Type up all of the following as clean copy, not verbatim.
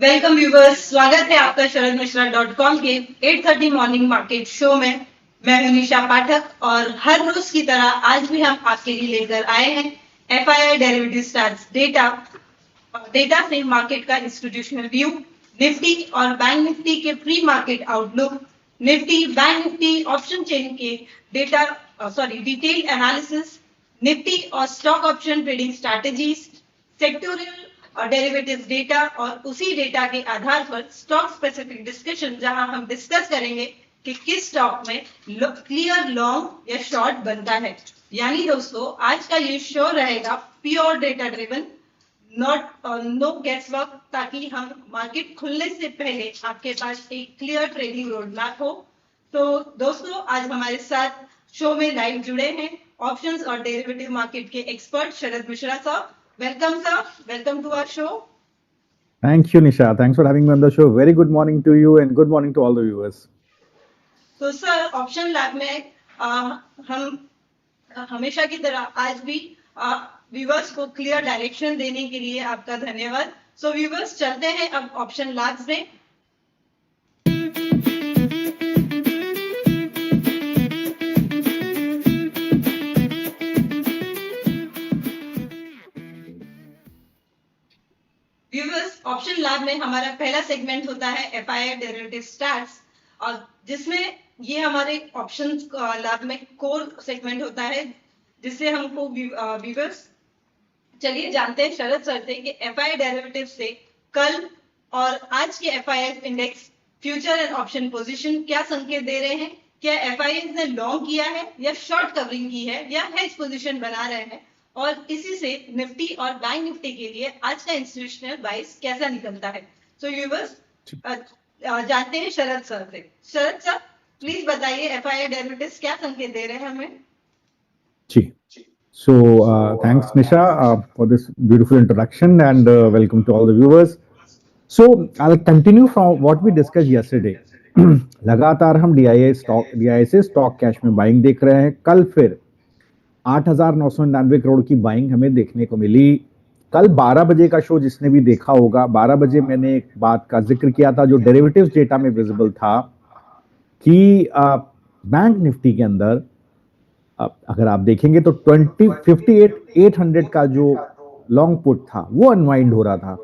Welcome viewers, स्वागत है आपका शरदमिश्रा.com के 8:30 मॉर्निंग मार्केट शो में। मैं हूं निशा पाठक और हर रोज की तरह आज भी हम आपके लिए लेकर आए हैं एफआईआई डेरिवेटिव स्टार्स डेटा से मार्केट का इंस्टीट्यूशनल व्यू, निफ्टी और बैंक निफ्टी के pre market outlook, Nifty bank Nifty option chain के डिटेल एनालिसिस, निफ्टी और stock option trading strategies, sectoral और डेरिवेटिव्स डेटा और उसी डेटा के आधार पर स्टॉक स्पेसिफिक डिस्कशन, जहां हम डिस्कस करेंगे कि किस स्टॉक में क्लियर लॉन्ग या शॉर्ट बनता है। यानी दोस्तों, आज का ये शो रहेगा pure data driven, no guess work, ताकि हम मार्केट खुलने से पहले आपके पास एक क्लियर ट्रेडिंग रोड मैप हो। तो दोस्तों, आज हमारे साथ शो में लाइव जुड़े हैं ऑप्शंस और डेरिवेटिव मार्केट के एक्सपर्ट शरद मिश्रा साहब। Welcome, sir. Welcome to our show. Thank you, Nisha. Thanks for having me on the show. Very good morning to you and good morning to all the viewers. तो sir, option lab में हम हमेशा की तरह आज भी viewers को clear direction देने के लिए आपका धन्यवाद। सो व्यूवर्स, चलते हैं अब ऑप्शन लैब्स में। व्यूवर्स, ऑप्शन लैब में हमारा पहला सेगमेंट होता है एफआईआई डेरिवेटिव स्टार्स, और जिसमें ये हमारे ऑप्शन लैब में कोर सेगमेंट होता है, जिससे हमको व्यूवर्स चलिए जानते हैं शरद सर से कि एफआईआई डेरिवेटिव से कल और आज के FII index future and option position क्या संकेत दे रहे हैं। क्या एफआईआई ने लॉन्ग किया है या शॉर्ट कवरिंग की है या हेज पोजीशन बना रहे हैं, और इसी से निफ्टी और बैंक निफ्टी के लिए आज का इंस्टीट्यूशनल बाइस कैसा निकलता है। सो व्यूअर्स, जानते हैं शरद सर से। शरद सर, प्लीज बताइए एफआईआई डेरिवेटिव्स क्या संकेत दे रहे हैं हमें। जी, so thanks Nisha for this beautiful introduction and welcome to all the viewers. So I'll continue from what we discussed yesterday. लगातार हम DIA से स्टॉक कैश में बाइंग देख रहे हैं। कल फिर 8,999 करोड़ की बाइंग हमें देखने को मिली। कल 12 बजे का शो जिसने भी देखा होगा, 12 बजे मैंने एक बात का जिक्र किया था जो डेरिवेटिव्स डेटा में विजिबल था कि बैंक निफ्टी के अंदर अगर आप देखेंगे तो 58,800 का जो लॉन्ग पुट था वो अनवाइंड हो रहा था।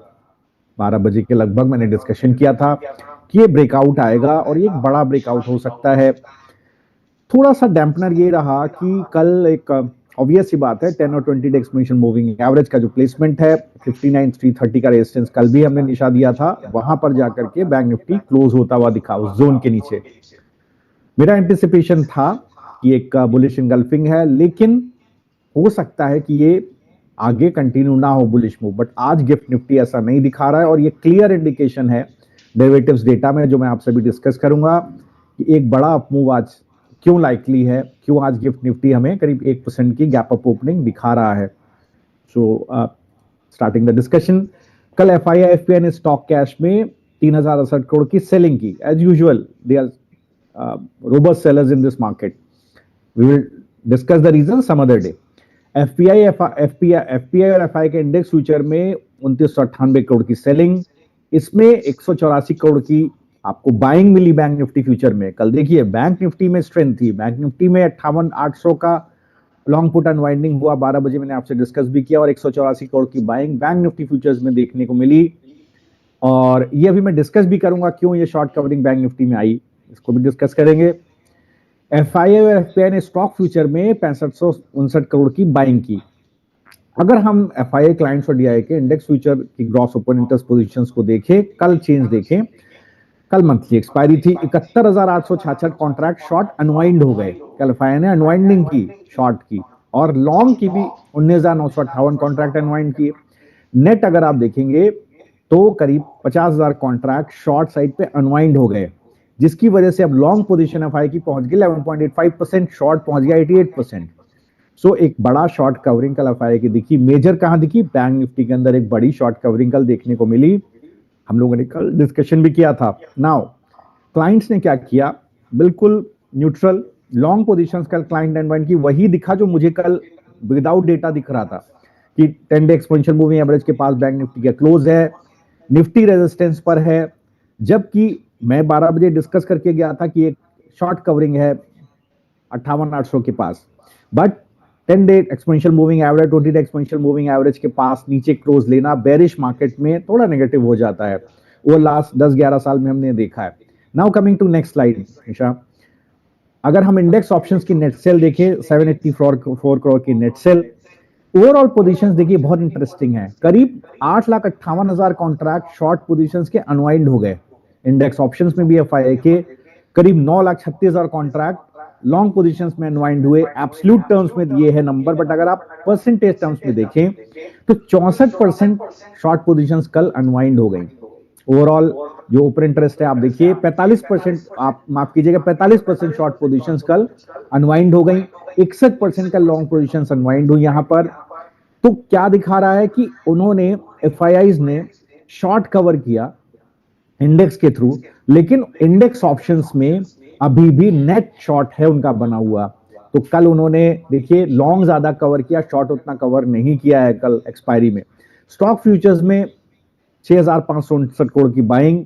12 बजे के लगभग मैंने डिस्कशन किया था कि ये ब्रेकआउट आएगा और ये एक बड़ा ब्रेकआउट हो सकता है। थोड़ा सा डैम्पनर ये रहा कि कल एक ऑब्वियस सी बात है 10 और 20 डे एक्सपोनेंशियल मूविंग एवरेज का जो प्लेसमेंट है 59,330 का रेजिस्टेंस कल भी हमने निशा दिया था, वहां पर जाकर के बैंक निफ्टी क्लोज होता हुआ दिखा उस जोन के नीचे। मेरा एंटिसिपेशन था कि एक बुलिश इंगल्फिंग है, लेकिन हो सकता है कि ये आगे कंटिन्यू ना हो बुलिश मूव, बट आज गिफ्ट निफ्टी ऐसा नहीं दिखा रहा है और ये क्लियर इंडिकेशन है डेरिवेटिव्स डेटा में, जो मैं आपसे भी डिस्कस करूंगा कि एक बड़ा अप मूव आज क्यों लाइकली है, क्यों आज गिफ्ट निफ्टी हमें करीब 1% की गैप अप ओपनिंग दिखा रहा है। सो स्टार्टिंग द डिस्कशन, कल एफआईआई एफपीआई ने स्टॉक कैश में 3,068 करोड़ की सेलिंग की। As usual they are robust sellers in this market. We will discuss the reason some other day. FPI और एफआई के इंडेक्स फ्यूचर में 2998 करोड़ की सेलिंग, इसमें 184 करोड़ की आपको बाइंग मिली बैंक निफ्टी फ्यूचर में। कल देखिए बैंक निफ्टी में स्ट्रेंथ थी, बैंक निफ्टी में 58,800 का लॉन्ग पुट अनवाइंडिंग हुआ, 12 बजे मैंने आपसे डिस्कस भी किया, और 184 करोड़ की बाइंग बैंक निफ्टी फ्यूचर्स में देखने को मिली। और ये अभी मैं डिस्कस भी करूंगा क्यों ये शॉर्ट कवरिंग बैंक निफ्टी में आई, इसको भी डिस्कस करेंगे। एफआईआई और एफपीआई ने स्टॉक फ्यूचर में 6559 करोड़ की बाइंग की। अगर हम एफआईआई क्लाइंट्स और डीआई के इंडेक्स फ्यूचर की ग्रॉस ओपन इंटरेस्ट पोजीशंस को देखें, कल चेंज देखें, कल मंथली एक्सपायरी थी, 71,866 कॉन्ट्रैक्ट शॉर्ट अनवाइंड हो गए। कल एफआईआई ने अनवाइंडिंग की शॉर्ट की, और लॉन्ग की भी 19,958 कॉन्ट्रैक्ट अनवाइंड किए। नेट अगर आप देखेंगे तो करीब 50,000 कॉन्ट्रैक्ट शॉर्ट साइड पे अनवाइंड हो गए, जिसकी वजह से अब लॉन्ग पोजीशन एफआईआई की पहुंच गई 11.85%, शॉर्ट पहुंच गया 88%। सो एक बड़ा शॉर्ट कवरिंग कल एफआईआई की दिखी। मेजर कहां दिखी? बैंक निफ्टी के अंदर एक बड़ी शॉर्ट कवरिंग कल देखने को मिली। हम लोगों ने कल डिस्कशन भी किया था। नाउ क्लाइंट्स ने क्या किया? बिल्कुल न्यूट्रल लॉन्ग पोजीशंस कल क्लाइंट अनवाइंड की, वही दिखा जो मुझे कल विदाउट डेटा दिख रहा था कि 10 डे एक्सपोनेंशियल मूविंग एवरेज के पास बैंक निफ्टी का क्लोज है, निफ्टी रेजिस्टेंस पर है, जबकि मैं 12 बजे डिस्कस करके गया था कि एक शॉर्ट कवरिंग है 58,800 के पास, but 10 day exponential moving average 20 day exponential moving average के पास नीचे क्लोज लेना बेरिश मार्केट में थोड़ा नेगेटिव हो जाता है, वो लास्ट 10-11 साल में हमने देखा है। Now coming to next slide Nisha, अगर हम इंडेक्स ऑप्शंस की नेट सेल देखें 784 करोड़ की नेट सेल, ओवरऑल पोजीशंस देखिए बहुत इंटरेस्टिंग है, करीब 8,58,000 कॉन्ट्रैक्ट शॉर्ट पोजीशंस के अनवाइंड हो गए। इंडेक्स ऑप्शंस में भी एफआईआई के करीब 9,36,000 कॉन्ट्रैक्ट लॉन्ग पोजीशंस में अनवाइंड हुए। एब्सोल्यूट टर्म्स में दिए है नंबर, बट अगर आप परसेंटेज टर्म्स में देखें तो 64% शॉर्ट पोजीशंस कल अनवाइंड हो गई। ओवरऑल जो ओपन इंटरेस्ट है आप देखिए 45%, आप माफ कीजिएगा 45% शॉर्ट पोजीशंस कल अनवाइंड हो गई, 61% का लॉन्ग पोजीशंस अनवाइंड हुई यहां पर। तो क्या दिखा रहा है कि उन्होंने एफआईआईज ने शॉर्ट कवर किया इंडेक्स के थ्रू, लेकिन इंडेक्स ऑप्शंस में अभी भी नेट शॉर्ट है उनका बना हुआ। तो कल उन्होंने देखिए लॉन्ग ज्यादा कवर किया, शॉर्ट उतना कवर नहीं किया है कल एक्सपायरी में। स्टॉक फ्यूचर्स में 6,569 करोड़ की बाइंग,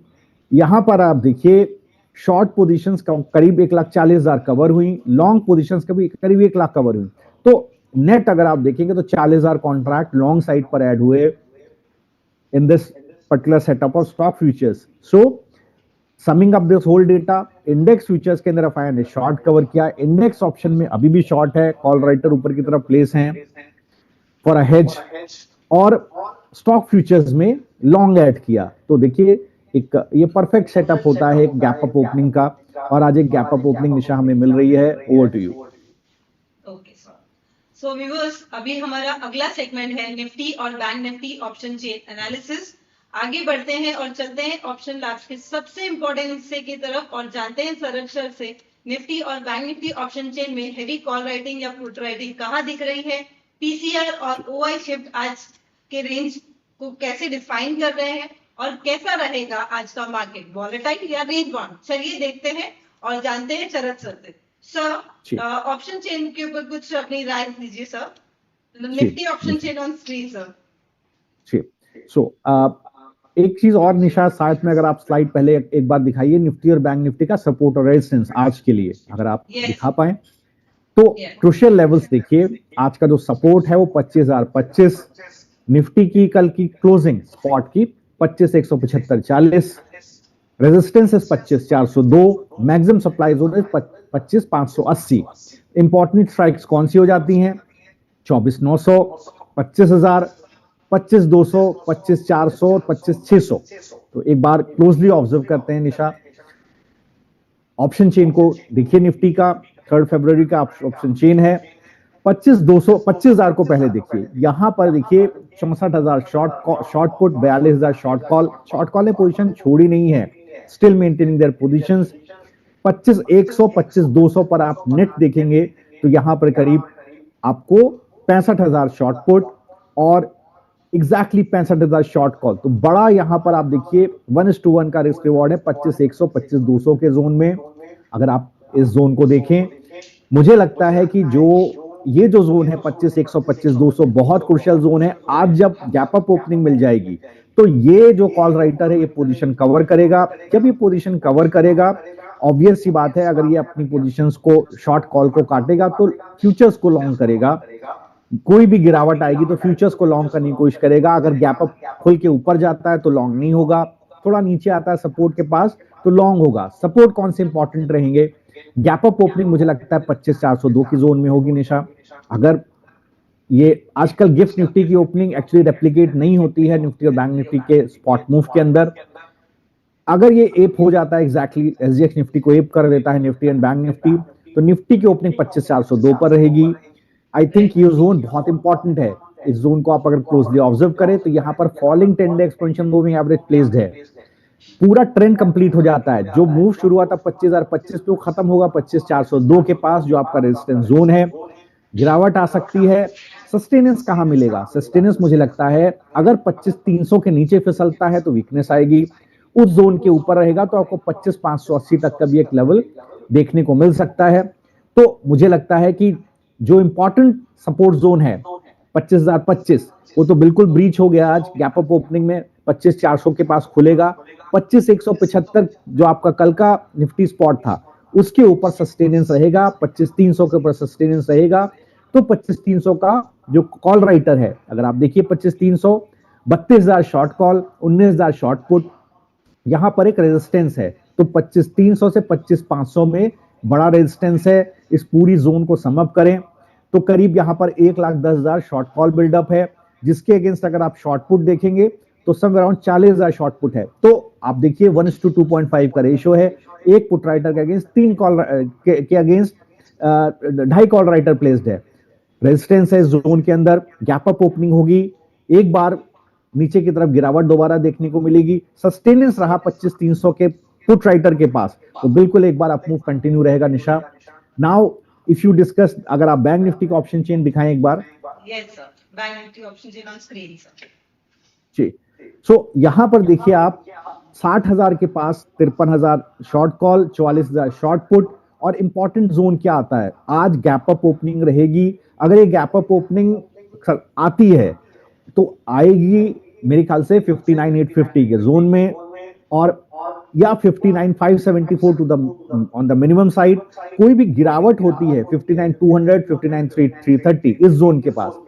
यहां पर आप देखिए शॉर्ट पोजीशंस करीब 1,40,000 कवर हुई, लॉन्ग पोजीशंस कभी करीब 1 लाख कवर हुई। तो नेट अगर आप देखेंगे तो 40,000 कॉन्ट्रैक्ट लॉन्ग साइड पर ऐड हुए in this particular setup of stock futures. So summing up this whole data, index futures के अंदर एफआईआई ने शॉर्ट कवर किया, इंडेक्स ऑप्शन में अभी भी शॉर्ट है, कॉल राइटर ऊपर की तरफ प्लेस हैं फॉर अ हेज, और स्टॉक फ्यूचर्स में लॉन्ग ऐड किया। तो देखिए एक ये परफेक्ट सेटअप होता है एक गैप अप ओपनिंग का, और आज एक गैप अप ओपनिंग निशा हमें मिल रही है। Over to you. Okay sir, so viewers अभी हमारा अगला सेगमेंट है निफ्टी और bank Nifty option chain analysis. आगे बढ़ते हैं और चलते हैं ऑप्शन लैब्स के सबसे इंपॉर्टेंट हिस्से की तरफ और जानते हैं सरल अक्षर से निफ्टी और बैंक निफ्टी ऑप्शन चेन में हेवी कॉल राइटिंग या पुट राइटिंग कहां दिख रही है, पीसीआर और ओआई शिफ्ट आज के रेंज को कैसे डिफाइन कर रहे हैं और कैसा रहेगा आज का मार्केट, वॉलेटाइल या रेंज बाउंड। चलिए देखते हैं और जानते हैं शरद सर से। सर ऑप्शन चेन के ऊपर कुछ अपनी राय दीजिए sir, Nifty option chain on screen sir. So एक चीज और निशा, साथ में अगर आप स्लाइड पहले एक बार दिखाइए निफ्टी और बैंक निफ्टी का सपोर्ट और रेजिस्टेंस आज के लिए अगर आप दिखा पाए तो क्रूशियल लेवल्स देखिए। आज का जो सपोर्ट है वो 25,025, निफ्टी की कल की क्लोजिंग स्पॉट की 25,175.40, resistance is 25,402, maximum supply zone is 25,580। Important strikes कौन सी हो जाती हैं? 24,900, 25,000, 25,200, 25,400, 25,600। तो एक बार क्लोजली ऑब्जर्व करते हैं निशा ऑप्शन चेन को। देखिए निफ्टी का 3 फरवरी का ऑप्शन चेन है, 25,200, 25,000 को पहले देखिए, यहां पर देखिए 64,000 शॉर्ट पुट, 42,000 शॉर्ट कॉल ने पोजीशन छोड़ी नहीं है, स्टिल मेंटेनिंग देयर पोजीशंस। 25,100, 25,200 पर आप नेट देखेंगे तो यहां पर करीब आपको 65,000 शॉर्ट पुट और एग्जैक्टली 65,000 शॉर्ट कॉल। तो बड़ा यहां पर आप देखिए 1:1 का रिस्क रिवॉर्ड है 25,100, 25,200 के जोन में। अगर आप इस जोन को देखें, मुझे लगता है कि ये जो जोन है 25,100, 25,200 बहुत क्रूशियल जोन है। आज जब गैप अप ओपनिंग मिल जाएगी तो ये जो कॉल राइटर है ये पोजीशन कवर करेगा। जब ये पोजीशन कवर करेगा, ऑब्वियस सी बात है अगर ये अपनी पोजीशंस को शॉर्ट कॉल को काटेगा तो फ्यूचर्स को लॉन्ग करेगा। कोई भी गिरावट आएगी तो फ्यूचर्स को लॉन्ग करने की कोशिश करेगा। अगर गैप अप खुल के ऊपर जाता है तो लॉन्ग नहीं होगा, थोड़ा नीचे आता है सपोर्ट के पास तो लॉन्ग होगा। सपोर्ट कौन से इंपॉर्टेंट रहेंगे? गैप अप ओपनिंग मुझे लगता है 25,402 की जोन में होगी निशा। अगर ये आजकल गिफ्ट निफ्टी की ओपनिंग एक्चुअली रेप्लिकेट नहीं होती है निफ्टी और बैंक निफ्टी के स्पॉट मूव के अंदर, अगर ये एप हो जाता है एग्जैक्टली एसजीएक्स निफ्टी को एप कर देता है निफ्टी एंड बैंक निफ्टी, तो निफ्टी की ओपनिंग 25,402 पर रहेगी। आई थिंक ये जोन बहुत इंपॉर्टेंट है। इस जोन को आप अगर क्लोजली ऑब्जर्व करें तो यहाँ पर falling 10 day expansion moving average placed है। पूरा ट्रेंड कंप्लीट हो जाता है। जो मूव शुरू हुआ था 25,025 पे खत्म होगा 25,402 के पास, जो आपका रेजिस्टेंस जोन है। गिरावट आ सकती है, सस्टेनेंस कहां मिलेगा? सस्टेनेंस मुझे लगता है अगर 25,300 के नीचे फिसलता है तो वीकनेस आएगी, उस जोन के ऊपर रहेगा तो आपको 25,580 तक का भी एक लेवल देखने को मिल सकता है। तो मुझे लगता है कि जो इंपॉर्टेंट सपोर्ट जोन है 25,025 वो तो बिल्कुल ब्रीच हो गया आज गैप अप ओपनिंग में 25,400 के पास खुलेगा। 25,175 जो आपका कल का निफ्टी स्पॉट था उसके ऊपर सस्टेनेंस रहेगा, 25,300 के ऊपर सस्टेनेंस रहेगा। तो 25,300 का जो कॉल राइटर है, अगर आप देखिए 25,300, 32,000 शॉर्ट कॉल, 19,000 शॉर्ट पुट, यहां पर एक रेजिस्टेंस है। तो 25,300 से 25,500 में बड़ा रेजिस्टेंस है। इस पूरी जोन को सम अप करें तो करीब यहां पर 1,10,000 शॉर्ट कॉल बिल्डअप है, जिसके अगेंस्ट अगर आप शॉर्ट पुट देखेंगे तो सब अराउंड 40,000 शॉर्ट पुट है। तो आप देखिए 1:2.5 का रेशियो है। एक पुट राइटर के अगेंस्ट 3 कॉल के अगेंस्ट 2.5 कॉल राइटर प्लेस्ड है। रेजिस्टेंस है जोन के अंदर, गैप अप ओपनिंग होगी, एक बार नीचे की तरफ गिरावट दोबारा देखने को मिलेगी। सस्टेनेंस रहा 25,300 के पुट राइटर के पास, तो बिल्कुल एक बार अप मूव कंटिन्यू रहेगा Nisha. Now if you discuss, अगर आप बैंक निफ्टी का ऑप्शन चेन दिखाएं एक बार। Yes sir, bank Nifty option chain on screen sir. जी, सो यहां पर देखिए आप 60,000 के पास 53,000 शॉर्ट कॉल, 44,000 शॉर्ट पुट। और इंपॉर्टेंट जोन क्या आता है, आज गैप अप ओपनिंग रहेगी। अगर ये गैप अप ओपनिंग आती है तो आएगी मेरे ख्याल से 59,850 के जोन में, और या 59,574 to the on the minimum side. कोई भी गिरावट होती है 59,200, 59,330 इस जोन के पास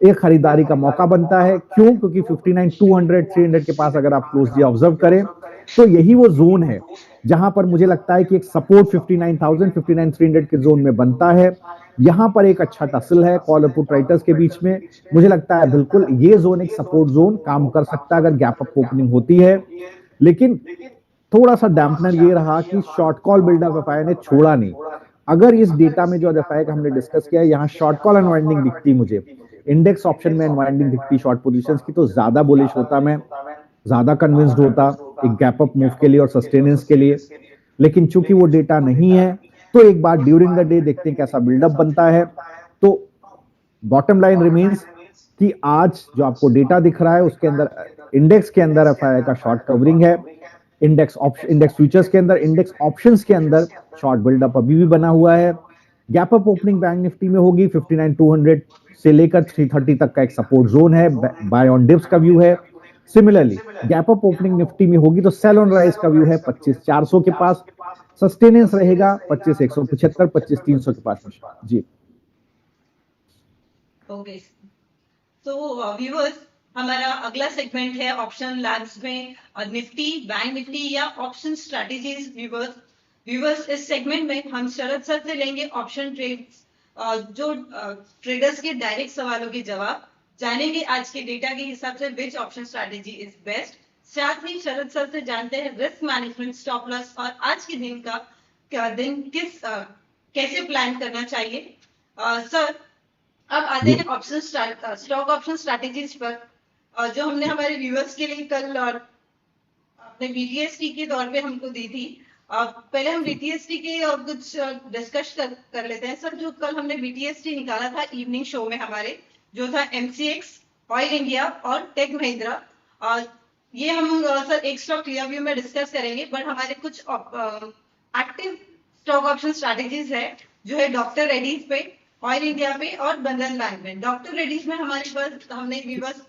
एक खरीदारी का मौका बनता है। क्यों? क्योंकि 59,200, 300 के पास अगर आप क्लोजली ऑब्जर्व करें तो यही वो जोन है जहां पर मुझे लगता है कि एक सपोर्ट 59,000, 59,300 के जोन में बनता है। यहां पर एक अच्छा टसल है कॉल और पुट राइटर्स के बीच में। मुझे लगता है बिल्कुल ये जोन एक सपोर्ट जोन काम कर सकता है अगर गैप अप ओपनिंग होती है। लेकिन थोड़ा सा डैम्पनर ये रहा कि शॉर्ट कॉल बिल्डअप एफआई ने छोड़ा नहीं। अगर इस डेटा में जो एफआई का हमने डिस्कस किया है, यहाँ शॉर्ट कॉल अनवाइंडिंग दिखती मुझे, इंडेक्स ऑप्शन में अनवाइंडिंग दिखती शॉर्ट पोजीशंस की, तो ज्यादा बुलिश होता, मैं ज्यादा कन्विंस्ड होता एक गैप अप मूव के लिए और सस्टेनेंस के लिए। लेकिन चूंकि वो डेटा नहीं है तो एक बार ड्यूरिंग द डे देखते हैं कैसा बिल्डअप बनता है। तो बॉटम लाइन रिमेन्स कि आज जो आपको डेटा दिख रहा है उसके अंदर इंडेक्स के अंदर एफआई का शॉर्ट कवरिंग है। इंडेक्स फ्यूचर्स के अंदर, इंडेक्स ऑप्शंस के अंदर शॉर्ट बिल्डअप अभी भी बना हुआ है। Gap up opening bank Nifty में होगी 59,200 से लेकर 330 तक का एक सपोर्ट जोन है, बाय ऑन डिप्स का व्यू है। Similarly gap up opening Nifty में होगी तो सेल ऑन राइज का व्यू है 25,400 के पास, सस्टेनेंस रहेगा 25,175, 25,300 के पास। जी ओके, तो व्यूअर्स, हमारा अगला सेगमेंट है ऑप्शन लैब्स में निफ्टी, बैंक निफ्टी या ऑप्शन स्ट्रेटेजीज। व्यूअर्स इस सेगमेंट में हम शरद सर से लेंगे ऑप्शन ट्रेड्स, जो ट्रेडर्स के डायरेक्ट सवालों के जवाब, जानेंगे आज के डेटा के हिसाब से which option strategy is best. साथ ही शरद सर से जानते हैं रिस्क मैनेजमेंट, स्टॉप लॉस और आज के दिन का दिन कैसे प्लान करना चाहिए। सर, अब आते हैं ऑप्शन स्टॉक ऑप्शन स्ट्रैटेजीज पर, जो हमने हमारे व्यूअर्स के लिए कल और अपने बीटीएसटी के तौर पे हमको दी थी। पहले हम बीटीएसटी के कुछ डिस्कस कर लेते हैं सर। जो कल हमने बीटीएसटी निकाला था इवनिंग शो में हमारे, जो था एमसीएक्स, ऑयल इंडिया और टेक महिंद्रा, ये हम सर एक स्टॉक क्लियर व्यू में डिस्कस करेंगे। बट हमारे कुछ एक्टिव स्टॉक ऑप्शन स्ट्रैटेजीज है जो है डॉक्टर रेड्डीज पे, ऑयल इंडिया पे और बंधन बैंक में। डॉक्टर रेड्डीज में हमारे पास हमने व्यूअर्स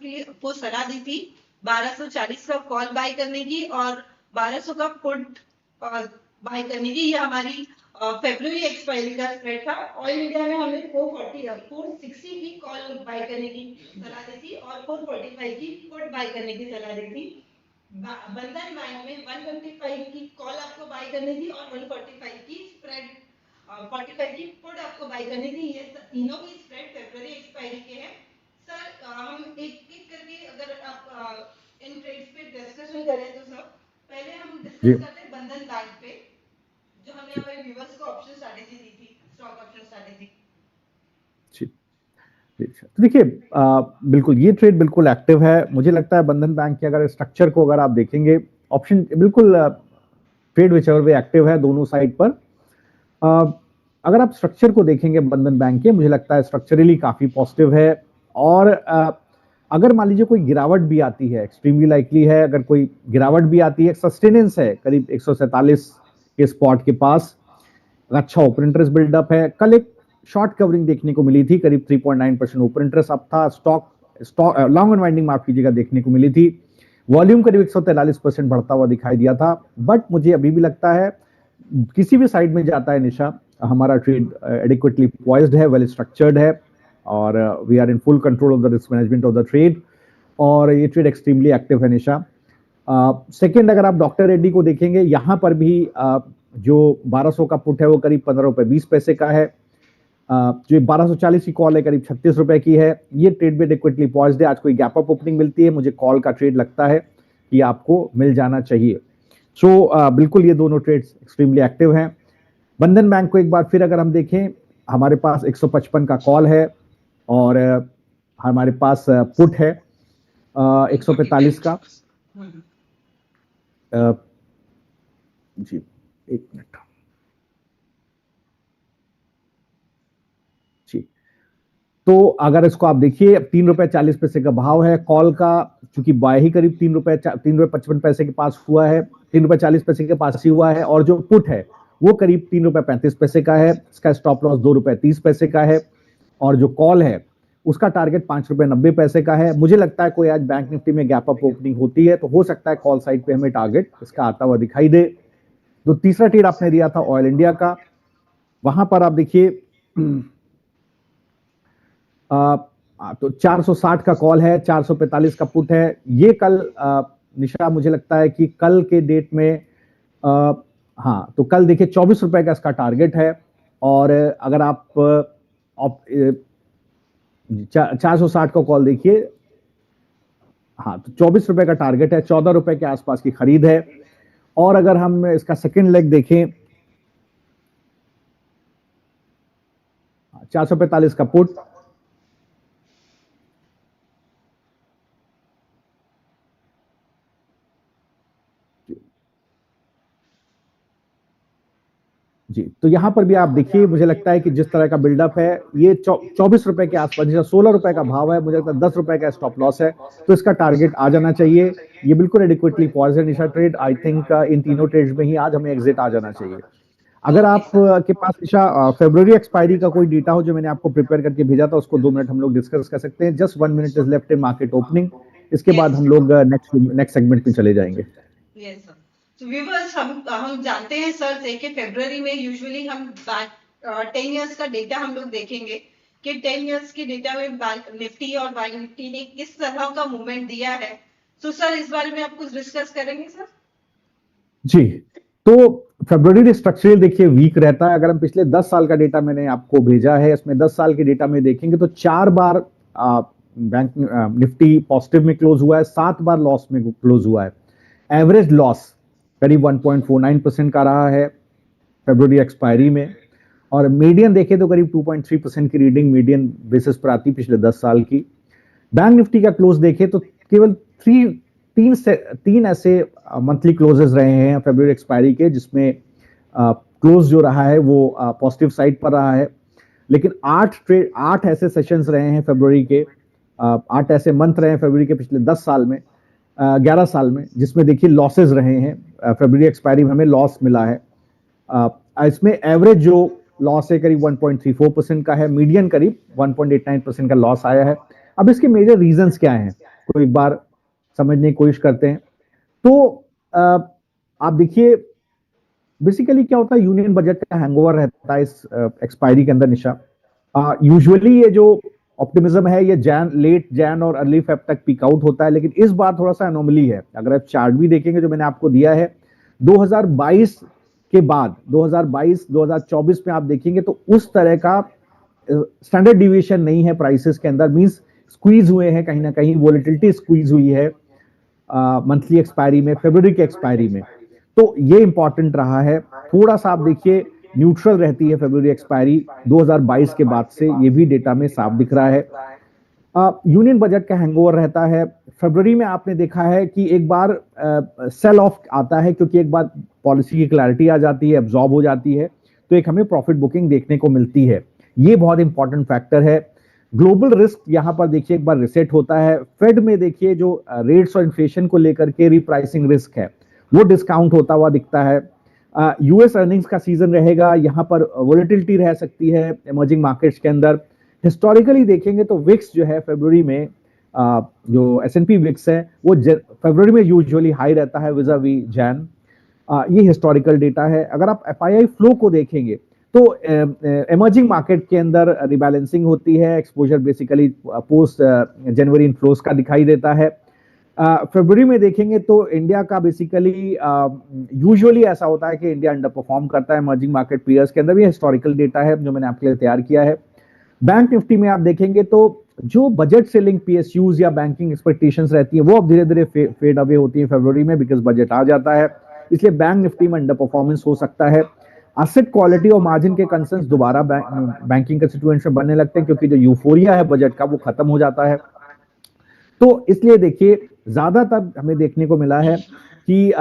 को सलाह दी थी 1240 का कॉल बाय करने की और 1200 का पुट बाय करने की। ये हमारी फरवरी एक्सपायरी का स्प्रेड था। ऑयल इंडिया में हमने 460 की कॉल बाय करने की सलाह दी थी और 445 की पुट बाय करने की सलाह दी थी। बंधन बैंक में 125 की कॉल आपको बाय करनी थी और 145 की स्प्रेड 45 की पुट आपको बाय करनी थी। ये तीनों की स्प्रेड फरवरी एक्सपायरी के हैं। सर, हम एक एक करके अगर आप इन ट्रेड्स पे डिस्कशन करें तो सर पहले हम डिस्कस करते हैं बंधन बैंक पे, जो हमने हमारे व्यूअर्स को ऑप्शन स्ट्रैटेजी दी थी, स्टॉक ऑप्शन स्ट्रैटेजी। तो देखिए बिल्कुल ये ट्रेड बिल्कुल एक्टिव है। मुझे लगता है बंधन बैंक के अगर स्ट्रक्चर को अगर आप देखेंगे, ऑप्शन बिल्कुल trade which ever way active है दोनों साइड पर। अगर आप स्ट्रक्चर को देखेंगे बंधन बैंक के, मुझे लगता है स्ट्रक्चरली काफी पॉजिटिव है। और अगर मान लीजिए कोई गिरावट भी आती है, एक्सट्रीमली लाइकली है, अगर कोई गिरावट भी आती है, सस्टेनेंस है करीब 147 के स्पॉट के पास, अच्छा ओपन इंटरेस्ट बिल्डअप है। कल एक शॉर्ट कवरिंग देखने को मिली थी, करीब 3.9% ओपन इंटरेस्ट अप था। स्टॉक लॉन्ग अनवाइंडिंग माफ कीजिएगा देखने को मिली थी। वॉल्यूम करीब 143% बढ़ता हुआ दिखाई दिया था, बट मुझे अभी भी लगता है किसी भी साइड में जाता है निशा, हमारा ट्रेड एडिक्वेटली पॉइज्ड है, वेल स्ट्रक्चर्ड है, और we are in full control of the risk management of the trade, और ये ट्रेड एक्सट्रीमली एक्टिव है निशा। सेकेंड, अगर आप डॉक्टर रेड्डी को देखेंगे, यहां पर भी जो 1200 का पुट है वो करीब 15 रुपए 20 पैसे का है, जो 1240 की कॉल है करीब 36 रुपए की है। ये ट्रेड भी एडिक्वेटली पॉइज्ड है। आज कोई गैप अप ओपनिंग मिलती है, मुझे कॉल का ट्रेड लगता है कि आपको मिल जाना चाहिए। सो बिल्कुल ये दोनों ट्रेड्स एक्सट्रीमली एक्टिव हैं। बंधन बैंक को एक बार फिर अगर हम देखें, हमारे पास 155 का कॉल है, और हमारे पास पुट है 145 का। जी एक मिनट जी। तो अगर इसको आप देखिए, 3 रुपए 40 पैसे का भाव है कॉल का, चूंकि बाय ही करीब 3 रुपए 55 पैसे के पास हुआ है, 3 रुपए 40 पैसे के पास ही हुआ है, और जो पुट है वो करीब 3 रुपए 35 पैसे का है। इसका स्टॉप लॉस 2 रुपए 30 पैसे का है, और जो कॉल है उसका टारगेट 5 रुपए 90 पैसे का है। मुझे लगता है कोई आज बैंक निफ्टी में गैप अप ओपनिंग होती है तो हो सकता है कॉल साइड पे हमें टारगेट इसका आता हुआ दिखाई दे। जो तीसरा ट्रेड आपने दिया था ऑयल इंडिया का, वहां पर आप देखिए तो 460 का कॉल है, 445 का पुट है। ये कल निशा मुझे लगता है कि कल के डेट में हाँ, तो कल देखिए 24 रुपए का इसका टारगेट है, और अगर आप 460 का कॉल देखिए, हाँ, तो 24 रुपए का टारगेट है, 14 रुपए के आसपास की खरीद है। और अगर हम इसका सेकंड लेग देखें, 445 का पुट, जी, तो यहां पर भी आप देखिए, मुझे लगता है कि जिस तरह का बिल्डअप है, ये 24 रुपए के आसपास, जैसे 16 रुपए का भाव है, मुझे लगता है 10 रुपए का स्टॉप लॉस है, तो इसका टारगेट आ जाना चाहिए। ये बिल्कुल एडिक्वेटली पॉइज्ड है निशा ट्रेड। आई थिंक इन तीनों ट्रेड्स में ही आज हमें एग्जिट आ जाना चाहिए। अगर आप के पास निशा फरवरी एक्सपायरी का कोई डेटा हो जो मैंने आपको प्रिपेयर करके भेजा था, उसको 2 मिनट हम लोग डिस्कस कर सकते हैं। Just 1 minute is left in market opening, इसके बाद हम लोग नेक्स्ट सेगमेंट में चले जाएंगे। Yes sir. तो व्यूअर्स, हम जानते हैं सर से कि फरवरी में यूजुअली हम 10 इयर्स का डेटा हम लोग देखेंगे कि 10 इयर्स के डेटा में बैंक निफ्टी और बैंक निफ्टी ने किस तरह का मूवमेंट दिया है। तो सर इस बारे में आप कुछ डिस्कस करेंगे सर? जी, तो फरवरी स्ट्रक्चरल देखिए वीक रहता है। अगर हम पिछले 10 साल का डेटा मैंने आपको भेजा है, इसमें 10 साल के डेटा में देखेंगे तो 4 बार बैंक निफ्टी पॉजिटिव में क्लोज हुआ है, 7 बार लॉस में क्लोज हुआ है। एवरेज लॉस करीब 1.49% का रहा है फरवरी एक्सपायरी में, और मीडियन देखें तो करीब 2.3% की रीडिंग मीडियन बेसिस पर आती पिछले 10 साल की। बैंक निफ्टी का क्लोज देखें तो केवल तीन ऐसे मंथली क्लोजेस रहे हैं फरवरी एक्सपायरी के, जिसमें क्लोज जो रहा है वो पॉजिटिव साइड पर रहा है। लेकिन 8 ऐसे सेशंस रहे हैं फरवरी के, 8 ऐसे मंथ रहे हैं फरवरी के पिछले 10 साल में, 11 साल में, जिसमें देखिए लॉसेस रहे हैं। फरवरी एक्सपायरी में हमें लॉस मिला है। इसमें एवरेज जो लॉस है करीब 1.34% का है, मीडियन करीब 1.89% का लॉस आया है। अब इसके मेजर रीजंस क्या हैं, तो एक बार समझने की कोशिश करते हैं। तो आप देखिए बेसिकली क्या होता है, यूनियन बजट का हैंगओवर रहता है इस एक्सपायरी के अंदर निशा। यूजुअली ये जो ऑप्टिमिज्म है ये लेट जैन और अर्ली फेब तक पीक आउट होता है, लेकिन इस बार थोड़ा सा एनोमली है। अगर आप चार्ट भी देखेंगे जो मैंने आपको दिया है 2022 के बाद 2022-2024 में आप देखेंगे तो उस तरह का स्टैंडर्ड डिविएशन नहीं है प्राइसेस के अंदर, मींस स्क्वीज हुए हैं कहीं ना कहीं, वोलेटिलिटी स्क्वीज हुई है मंथली एक्सपायरी में, फरवरी के एक्सपायरी में। तो ये इंपॉर्टेंट रहा है। थोड़ा सा आप देखिए न्यूट्रल रहती है फरवरी एक्सपायरी 2022 के बाद से, ये भी डेटा में साफ दिख रहा है। यूनियन बजट का हैंगओवर रहता है। फरवरी में आपने देखा है कि एक बार सेल ऑफ आता है, क्योंकि एक बार पॉलिसी की क्लैरिटी आ जाती है, एब्जॉर्ब हो जाती है, तो एक हमें प्रॉफिट बुकिंग देखने को मिलती है। ये बहुत इंपॉर्टेंट फैक्टर है। ग्लोबल रिस्क यहां पर देखिए एक बार रिसेट होता है। फेड में देखिए जो रेट्स और इन्फ्लेशन को लेकर के रिप्राइसिंग रिस्क है वो डिस्काउंट होता हुआ दिखता है। यूएस अर्निंग्स का सीजन रहेगा, यहां पर वोलेटिलिटी रह सकती है इमर्जिंग मार्केट्स के अंदर। हिस्टोरिकली देखेंगे तो विक्स जो है फरवरी में जो S&P विक्स है वो फरवरी में यूजुअली हाई रहता है विज़ावी जैन। ये हिस्टोरिकल डेटा है। अगर आप एफआईआई फ्लो को देखेंगे तो इमर्जिंग मार्केट के अंदर रिबैलेंसिंग होती है, एक्सपोजर बेसिकली पोस्ट जनवरी इनफ्लोस का दिखाई देता है। फरवरी में देखेंगे तो इंडिया का बेसिकली यूजुअली ऐसा होता है कि इंडिया अंडर परफॉर्म करता है इमर्जिंग मार्केट पीयर्स के अंदर। ये हिस्टोरिकल डेटा है जो मैंने आपके लिए तैयार किया है। बैंक निफ्टी में आप देखेंगे तो जो बजट से लिंक पीएसयूज या बैंकिंग एक्सपेक्टेशंस रहती है वो अब धीरे धीरे फेड अवे होती है फरवरी में, बिकॉज बजट आ जाता है, इसलिए बैंक निफ्टी में अंडर परफॉर्मेंस हो सकता है। एसेट क्वालिटी और मार्जिन के कंसर्न्स दोबारा बैंकिंग कंस्टिट्यूएंट्स में बनने लगते हैं क्योंकि जो यूफोरिया है बजट का वो खत्म हो जाता है। तो इसलिए देखिए ज्यादातर हमें देखने को मिला है कि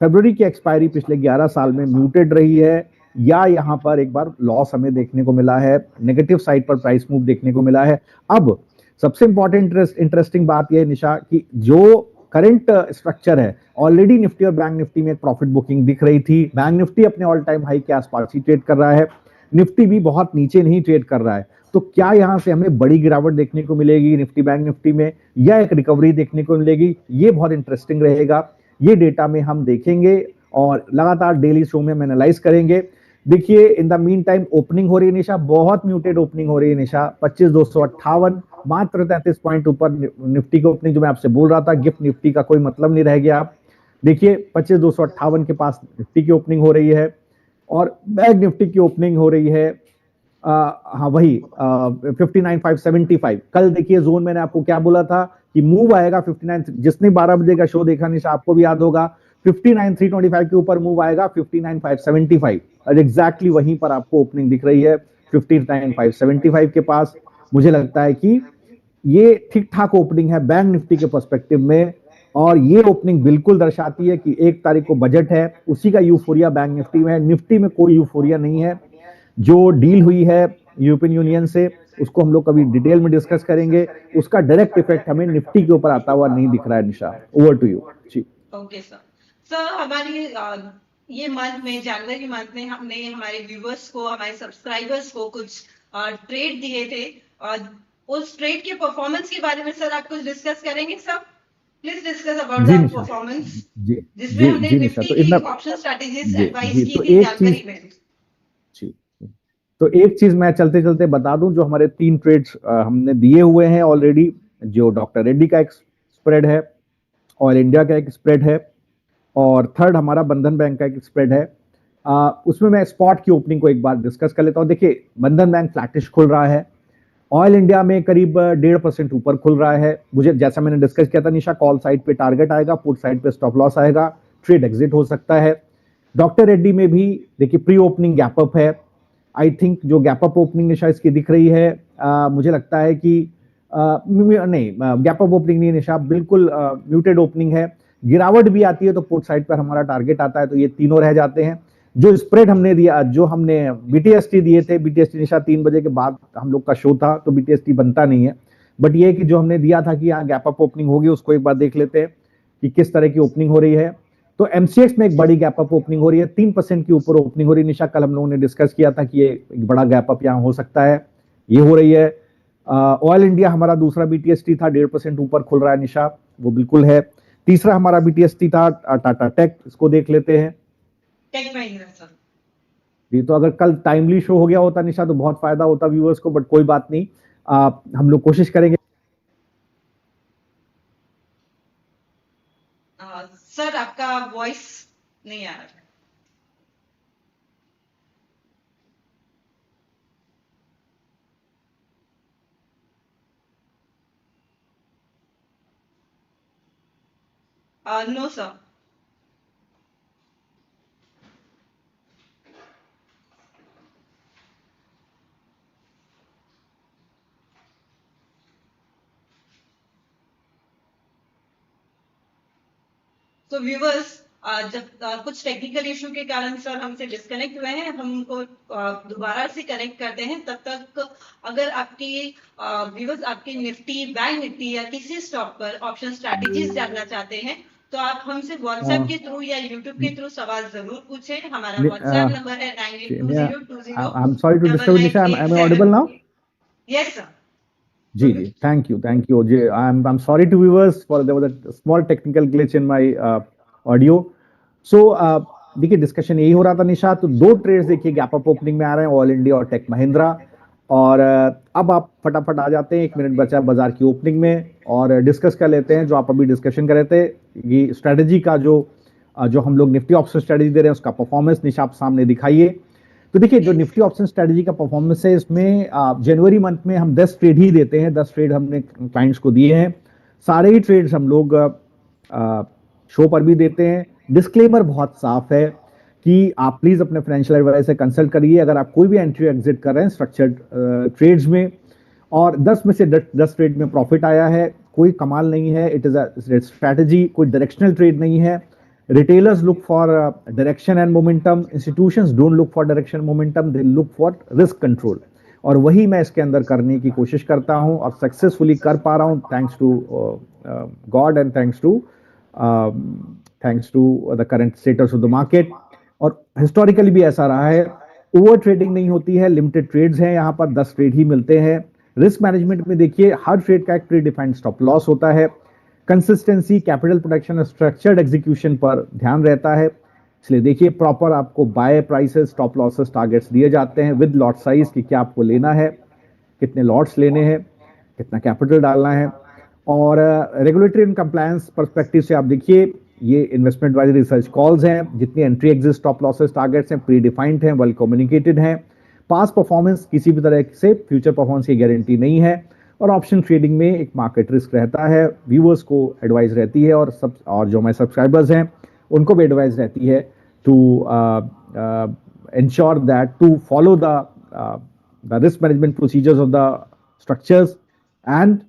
फरवरी की एक्सपायरी पिछले 11 साल में म्यूटेड रही है, या यहां पर एक बार लॉस हमें देखने को मिला है, नेगेटिव साइड पर प्राइस मूव देखने को मिला है। अब सबसे इंपॉर्टेंट इंटरेस्टिंग बात यह है निशा कि जो करंट स्ट्रक्चर है, ऑलरेडी निफ्टी और बैंक निफ्टी में एक प्रॉफिट बुकिंग दिख रही थी। बैंक निफ्टी अपने ऑल टाइम हाई के आसपास ही ट्रेड कर रहा है, निफ्टी भी बहुत नीचे नहीं ट्रेड कर रहा है। तो क्या यहां से हमें बड़ी गिरावट देखने को मिलेगी निफ्टी बैंक निफ्टी में, या एक रिकवरी देखने को मिलेगी, ये बहुत इंटरेस्टिंग रहेगा। ये डेटा में हम देखेंगे और लगातार डेली शो में हम एनालाइज करेंगे। देखिए in the mean time opening हो रही है निशा, बहुत म्यूटेड ओपनिंग हो रही है निशा। 25,258, मात्र 33 पॉइंट ऊपर निफ्टी की ओपनिंग, जो मैं आपसे बोल रहा था गिफ्ट निफ्टी का कोई मतलब नहीं रह गया। आप देखिए 25,258 के पास निफ्टी की ओपनिंग हो रही है और बैंक निफ्टी की ओपनिंग हो रही है हाँ वही 59,575। कल देखिए जोन मैंने आपको क्या बोला था कि मूव आएगा 59, जिसने 12 बजे का शो देखा निशा आपको भी याद होगा, 59,325 के ऊपर मूव आएगा 59,575 और एग्जैक्टली वहीं पर आपको ओपनिंग दिख रही है 59,575 के पास। मुझे लगता है कि ये ठीक ठाक ओपनिंग है बैंक निफ्टी के पर्सपेक्टिव में, और ये ओपनिंग बिल्कुल दर्शाती है कि 1 तारीख को बजट है, उसी का यूफोरिया बैंक निफ्टी में है। निफ्टी में कोई यूफोरिया नहीं है। जो डील हुई है यूरोपियन यूनियन से उसको हम लोग कभी डिटेल में डिस्कस करेंगे, उसका डायरेक्ट इफेक्ट हमें निफ्टी के ऊपर आता हुआ नहीं दिख रहा है निशा। ओवर टू यू जी। Okay sir. सर हमारी ये मंथ में, जनवरी मंथ में हमने हमारे व्यूवर्स को, हमारे सब्सक्राइबर्स को कुछ ट्रेड दिए थे और उस ट्रेड के परफॉर्मेंस के बारे में सर आप कुछ डिस्कस करेंगे sir? Please discuss about the performance, जिसमें हमने निफ्टी की ऑप्शन स्ट्रेटजीज एडवाइस की थी जनवरी में। तो एक चीज मैं चलते चलते बता दूं, जो हमारे 3 ट्रेड्स हमने दिए हुए हैं ऑलरेडी, जो डॉक्टर रेड्डी का एक स्प्रेड है, ऑयल इंडिया का एक स्प्रेड है और थर्ड हमारा बंधन बैंक का एक स्प्रेड है। उसमें मैं स्पॉट की ओपनिंग को एक बार डिस्कस कर लेता हूं। देखिए बंधन बैंक फ्लैटिश खुल रहा है, ऑयल इंडिया में करीब 1.5% ऊपर खुल रहा है। मुझे जैसा मैंने डिस्कस किया था निशा, कॉल साइड पे टारगेट आएगा, पुट साइड पे स्टॉप लॉस आएगा, ट्रेड एग्जिट हो सकता है। डॉक्टर रेड्डी में भी देखिए प्री ओपनिंग गैप अप है। आई थिंक जो गैप अप ओपनिंग निशा इसकी दिख रही है, मुझे लगता है कि नहीं, गैप अप ओपनिंग नहीं निशा, बिल्कुल म्यूटेड ओपनिंग है। गिरावट भी आती है तो पुट साइड पर हमारा टारगेट आता है, तो ये तीनों रह जाते हैं। जो स्प्रेड हमने दिया, जो हमने बीटीएसटी दिए थे, बीटीएसटी निशा 3 बजे के बाद हम लोग का शो था तो बीटीएसटी बनता नहीं है, बट ये कि जो हमने दिया था कि यहाँ गैप अप ओपनिंग होगी, उसको एक बार देख लेते हैं कि किस तरह की ओपनिंग हो रही है। तो एमसीएक्स में एक बड़ी गैप अप ओपनिंग हो रही है, 3% के ऊपर ओपनिंग हो रही है निशा। कल हम लोगों ने डिस्कस किया था कि ये एक बड़ा गैप अप यहाँ हो सकता है, ये हो रही है। ऑयल इंडिया हमारा दूसरा बीटीएसटी था, 1.5% ऊपर खुल रहा है निशा, वो बिल्कुल है। तीसरा हमारा बीटीएसटी था टाटा टेक, इसको देख लेते हैं। जी, तो अगर कल टाइमली शो हो गया होता निशा तो बहुत फायदा होता व्यूअर्स को, बट कोई बात नहीं, हम लोग कोशिश करेंगे। सर आपका वॉइस नहीं आ रहा है। No sir. तो व्यूवर्स, जब कुछ टेक्निकल इशू के कारण सर हमसे डिस्कनेक्ट हुए हैं, हम उनको दोबारा से कनेक्ट करते हैं। तब तक अगर आपकी व्यूवर्स आपके निफ्टी, बैंक निफ्टी या किसी स्टॉक पर ऑप्शन स्ट्रैटेजीज जानना चाहते हैं तो आप हमसे व्हाट्सएप के थ्रू या यूट्यूब के थ्रू सवाल जरूर पूछें। हमारा व्हाट्सएप नंबर है 982020। I'm sorry to disturb Nisha, am I audible now? Yes sir. जी जी, थैंक यू जी। I am sorry to viewers for there was a small technical glitch in my audio. So देखिए, discussion यही हो रहा था निशा। तो दो ट्रेड्स देखिए गैप अप ओपनिंग में आ रहे हैं, ऑल इंडिया और टेक महिंद्रा। और अब आप फटाफट आ जाते हैं, 1 मिनट बचा है बाजार की ओपनिंग में, और डिस्कस कर लेते हैं जो आप अभी डिस्कशन कर रहे थे, ये स्ट्रेटेजी का जो हम लोग निफ्टी ऑप्शन स्ट्रेटेजी दे रहे हैं उसका परफॉर्मेंस निशा आप सामने दिखाइए। तो देखिए, जो निफ्टी ऑप्शन स्ट्रेटेजी का परफॉर्मेंस है, इसमें जनवरी मंथ में हम 10 ट्रेड ही देते हैं, 10 ट्रेड हमने क्लाइंट्स को दिए हैं। सारे ही ट्रेड्स हम लोग शो पर भी देते हैं। डिस्क्लेमर बहुत साफ है कि आप प्लीज अपने फाइनेंशियल एडवाइजर से कंसल्ट करिए अगर आप कोई भी एंट्री एग्जिट कर रहे हैं स्ट्रक्चर्ड ट्रेड्स में। और 10 में से 10 ट्रेड में प्रॉफिट आया है, कोई कमाल नहीं है, इट इज अ स्ट्रैटेजी, कोई डायरेक्शनल ट्रेड नहीं है। Retailers look for direction and momentum. Institutions don't look for direction and momentum. They look for risk control. और वही मैं इसके अंदर करने की कोशिश करता हूं और सक्सेसफुली कर पा रहा हूं, thanks to God and thanks to the current status of the market. और हिस्टोरिकली भी ऐसा रहा है। ओवर ट्रेडिंग नहीं होती है, लिमिटेड ट्रेड्स हैं, यहाँ पर 10 ट्रेड ही मिलते हैं। रिस्क मैनेजमेंट में देखिए, हर ट्रेड का एक प्री डिफाइंड स्टॉप लॉस होता है। Consistency, capital protection, structured execution पर ध्यान रहता है। इसलिए देखिए, प्रॉपर आपको buy prices, stop losses, targets दिए जाते हैं विद लॉट साइज कि क्या आपको लेना है, कितने लॉट्स लेने हैं, कितना कैपिटल डालना है। और रेगुलेटरी एंड कंप्लायंस पर्सपेक्टिव से आप देखिए, ये इन्वेस्टमेंट एडवाइजरी रिसर्च कॉल्स हैं, जितनी entry exit, stop losses, targets हैं, प्री डिफाइंड हैं, वेल कम्युनिकेटेड हैं। पास परफॉर्मेंस किसी भी तरह से फ्यूचर परफॉर्मेंस की गारंटी नहीं है। और ऑप्शन ट्रेडिंग में एक मार्केट रिस्क रहता है, व्यूअर्स को एडवाइस रहती है, और जो हमारे सब्सक्राइबर्स हैं उनको भी एडवाइस रहती है to ensure that to follow the risk management procedures of the structures and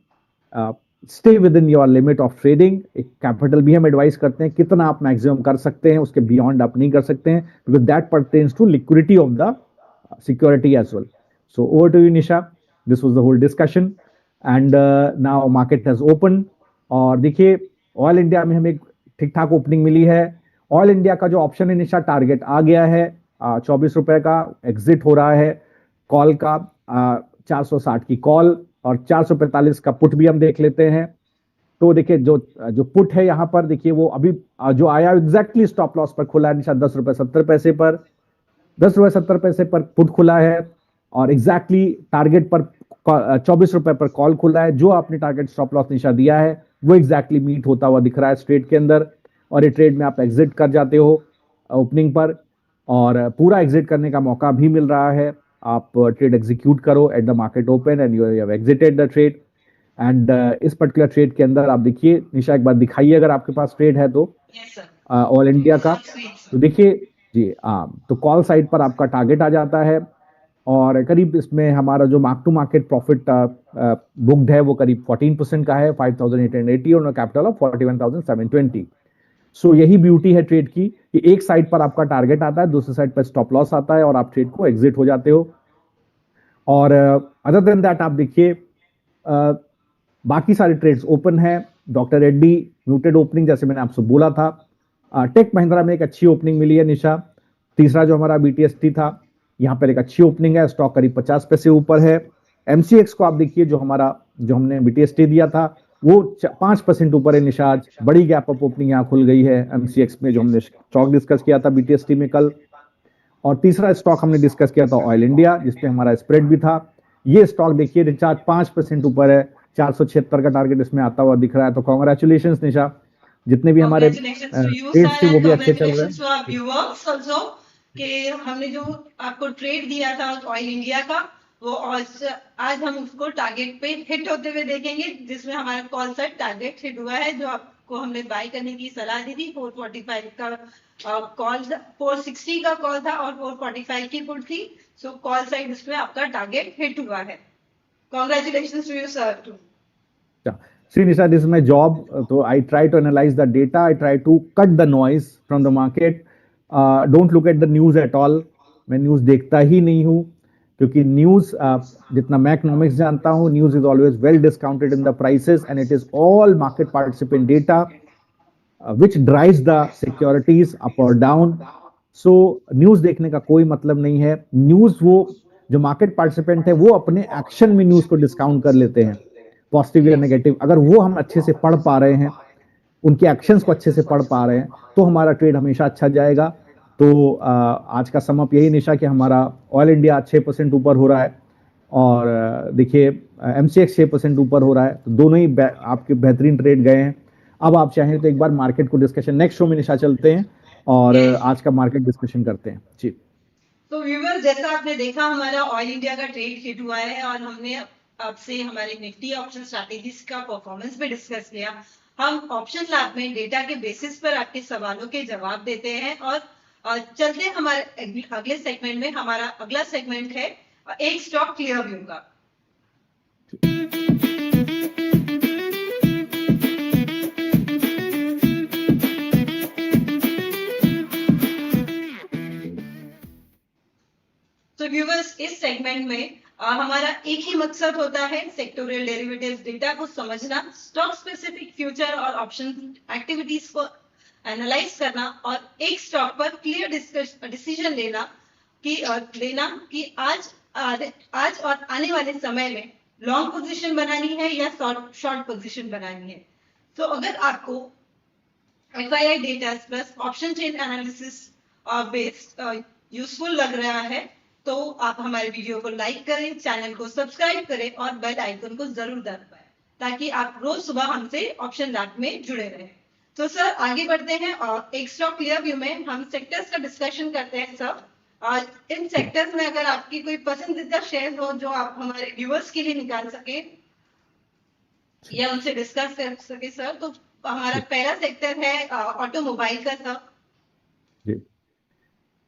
stay within your limit of trading। एक कैपिटल भी हम एडवाइस करते हैं, कितना आप मैक्सिमम कर सकते हैं, उसके बियॉन्ड आप नहीं कर सकते हैं, because that pertains to liquidity of the security as well। So over to you, Nisha. This was the whole discussion and now market has opened। और देखिए, ऑयल इंडिया में हमें ठीक ठाक ओपनिंग मिली है। ऑयल इंडिया का जो ऑप्शन है निशा, टारगेट आ गया है 24 रुपए का, एग्जिट हो रहा है कॉल का, 460 की कॉल और 445 का पुट भी हम देख लेते हैं। तो देखिए, जो पुट है यहाँ पर देखिए, वो अभी जो आया एग्जैक्टली स्टॉप लॉस पर खुला है निशा, 10 रुपए 70 पैसे पर, 10 रुपए 70 पैसे पर पुट खुला है और एग्जैक्टली टारगेट पर 24 रुपए पर कॉल खुला है। जो आपने टारगेट स्टॉप लॉस निशा दिया है वो एग्जैक्टली मीट होता हुआ दिख रहा है ट्रेड के अंदर। और ये ट्रेड में आप एग्जिट कर जाते हो ओपनिंग पर, और पूरा एग्जिट करने का मौका भी मिल रहा है। आप ट्रेड एग्जीक्यूट करो at the market open and you have exerted the trade. And इस पर्टिकुलर ट्रेड के अंदर आप देखिए निशा, एक बार दिखाइए अगर आपके पास ट्रेड है तो, ऑल इंडिया का। तो देखिए जी, तो कॉल साइड पर आपका टारगेट आ जाता है और करीब इसमें हमारा जो mark to market profit booked है वो करीब 14% का है, 5880 और कैपिटल ऑफ 41,720। सो यही ब्यूटी है ट्रेड की कि एक साइड पर आपका टारगेट आता है, दूसरी साइड पर स्टॉप लॉस आता है और आप ट्रेड को एग्जिट हो जाते हो। और अदर देन दैट आप देखिए, बाकी सारे ट्रेड्स ओपन है। डॉक्टर रेड्डी म्यूटेड ओपनिंग, जैसे मैंने आपसे बोला था। टेक महिंद्रा में एक अच्छी ओपनिंग मिली है निशा। तीसरा जो हमारा बीटीएसटी था, यहाँ पर एक अच्छी ओपनिंग है, स्टॉक करीब 50 पैसे ऊपर है। एमसीएक्स को आप देखिए, जो हमने बीटीएसटी दिया था वो 5% ऊपर है निशा। आज बड़ी गैप अप ओपनिंग यहाँ खुल गई है एमसीएक्स में, जो हमने स्टॉक डिस्कस किया था बीटीएसटी में कल। और तीसरा स्टॉक हमने डिस्कस किया था ऑयल इंडिया, जिसपे हमारा स्प्रेड भी था। ये स्टॉक देखिए रिचार्ज 5% ऊपर है, 476 का टारगेट इसमें आता हुआ दिख रहा है। तो कॉन्ग्रेचुलेशन निशा, जितने भी हमारे ट्रेड्स थे वो भी अच्छे चल रहे हैं। कि हमने जो आपको ट्रेड दिया था ऑयल इंडिया का, वो आज हम उसको टारगेट पे हिट होते हुए देखेंगे, जिसमें हमारा कॉल सेट टारगेट हिट हुआ है। जो आपको हमने बाय करने की सलाह दी थी, 445 का कॉल, 460 का कॉल था और 445 की पुट थी। सो कॉल साइड इसमें आपका टारगेट हिट हुआ है। Congratulations to you, sir. See, Nisha, this is my job. So I try to analyze the data. I try to cut the noise from the market. Don't look at the news at all. मैं news देखता ही नहीं हूँ, क्योंकि news जितना मैं economics जानता हूँ, news is always well discounted in the prices and it is all market participant data which drives the securities up और डाउन। सो न्यूज देखने का कोई मतलब नहीं है। न्यूज, वो जो मार्केट पार्टिसिपेंट है वो अपने एक्शन में न्यूज को डिस्काउंट कर लेते हैं। पॉजिटिव या नेगेटिव, अगर वो हम अच्छे से पढ़ पा रहे हैं, उनके एक्शंस को अच्छे से पढ़ पा रहे हैं, तो हमारा ट्रेड हमेशा अच्छा जाएगा। तो आज का सम अप यही निशा कि हमारा ऑयल इंडिया 6% ऊपर हो रहा है और देखिए एमसीएक्स 6% ऊपर हो रहा है, तो दोनों ही आपके बेहतरीन ट्रेड गए हैं। अब आप चाहें तो एक बार मार्केट को डिस्कशन नेक्स्ट शो में निशा चलते हैं और आज का मार्केट डिस्कशन करते हैं जी। तो व्यूअर, जैसा आपने देखा हमारा ऑयल इंडिया का ट्रेड हिट हुआ है और हमने आपसे हमारे निफ्टी ऑप्शन स्ट्रैटेजीज का परफॉर्मेंस भी डिस्कस किया। हम ऑप्शन लैब में डेटा के बेसिस पर आपके सवालों के जवाब देते हैं और चलते हैं हमारे अगले सेगमेंट में। हमारा अगला सेगमेंट है एक स्टॉक क्लियर व्यू का। तो व्यूअर्स, इस सेगमेंट में हमारा एक ही मकसद होता है, सेक्टोरियल डेरिवेटिव्स डेटा को समझना, स्टॉक स्पेसिफिक फ्यूचर और ऑप्शन एक्टिविटीज को एनालाइज करना और एक स्टॉक पर क्लियर डिसीजन लेना कि आज और आने वाले समय में लॉन्ग पोजीशन बनानी है या शॉर्ट पोजीशन बनानी है। तो अगर आपको FII data plus option chain analysis based useful लग रहा है तो आप हमारे वीडियो को लाइक करें, चैनल को सब्सक्राइब करें और बेल आइकन को जरूर दबाएं ताकि आप रोज सुबह हमसे ऑप्शन लैब में जुड़े रहें। तो सर आगे बढ़ते हैं और एक स्टॉक क्लियर व्यू में हम सेक्टर्स का डिस्कशन करते हैं। सर, इन सेक्टर्स में अगर आपकी कोई पसंदीदा शेयर हो जो आप हमारे व्यूअर्स के लिए निकाल सके या उनसे डिस्कस कर सके सर, तो हमारा पहला सेक्टर है ऑटोमोबाइल का। सर जी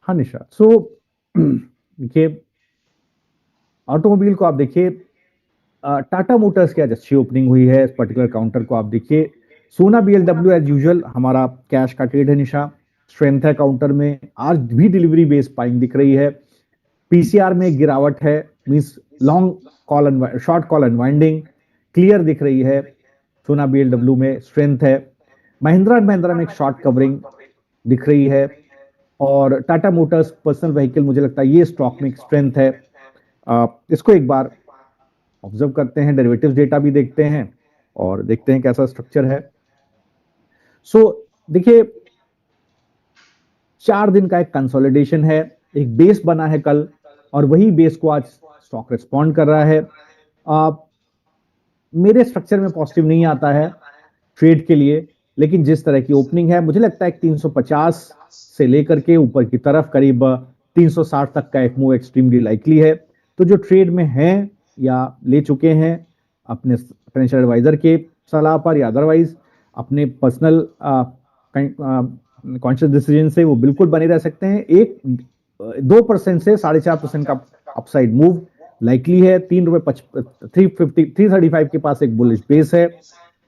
हाँ निशा, सो देखिए ऑटोमोबाइल को आप देखिए, टाटा मोटर्स की आज अच्छी ओपनिंग हुई है। इस पर्टिकुलर काउंटर को आप देखिए, सोना BLW एज यूजुअल हमारा कैश का ट्रेड है निशा, स्ट्रेंथ है काउंटर में, आज भी डिलीवरी बेस बाइंग दिख रही है। पीसीआर में गिरावट है, means long call short call unwinding clear दिख रही है। सोना BLW में स्ट्रेंथ है। महिंद्रा एंड महिंद्रा में एक शॉर्ट कवरिंग दिख रही है और टाटा मोटर्स पर्सनल व्हीकल मुझे लगता है ये स्टॉक में एक स्ट्रेंथ है। इसको एक बार ऑब्जर्व करते हैं, डेरिवेटिव्स डेटा भी देखते हैं और देखते हैं कैसा स्ट्रक्चर है। सो देखिए 4 दिन का एक कंसोलिडेशन है, एक बेस बना है कल और वही बेस को आज स्टॉक रिस्पॉन्ड कर रहा है। मेरे स्ट्रक्चर में पॉजिटिव नहीं आता है ट्रेड के लिए, लेकिन जिस तरह की ओपनिंग है मुझे लगता है 350 से लेकर के ऊपर की तरफ करीब 360 तक का एक मूव एक्सट्रीमली लाइकली है। तो जो ट्रेड में हैं या ले चुके हैं अपने फाइनेंशियल एडवाइजर के सलाह पर या अदरवाइज अपने पर्सनल कॉन्शियस डिसीजन से, वो बिल्कुल बने रह सकते हैं। 2% से 4.5% का अपसाइड मूव लाइकली है। $3.35 के पास एक बुलिश बेस है,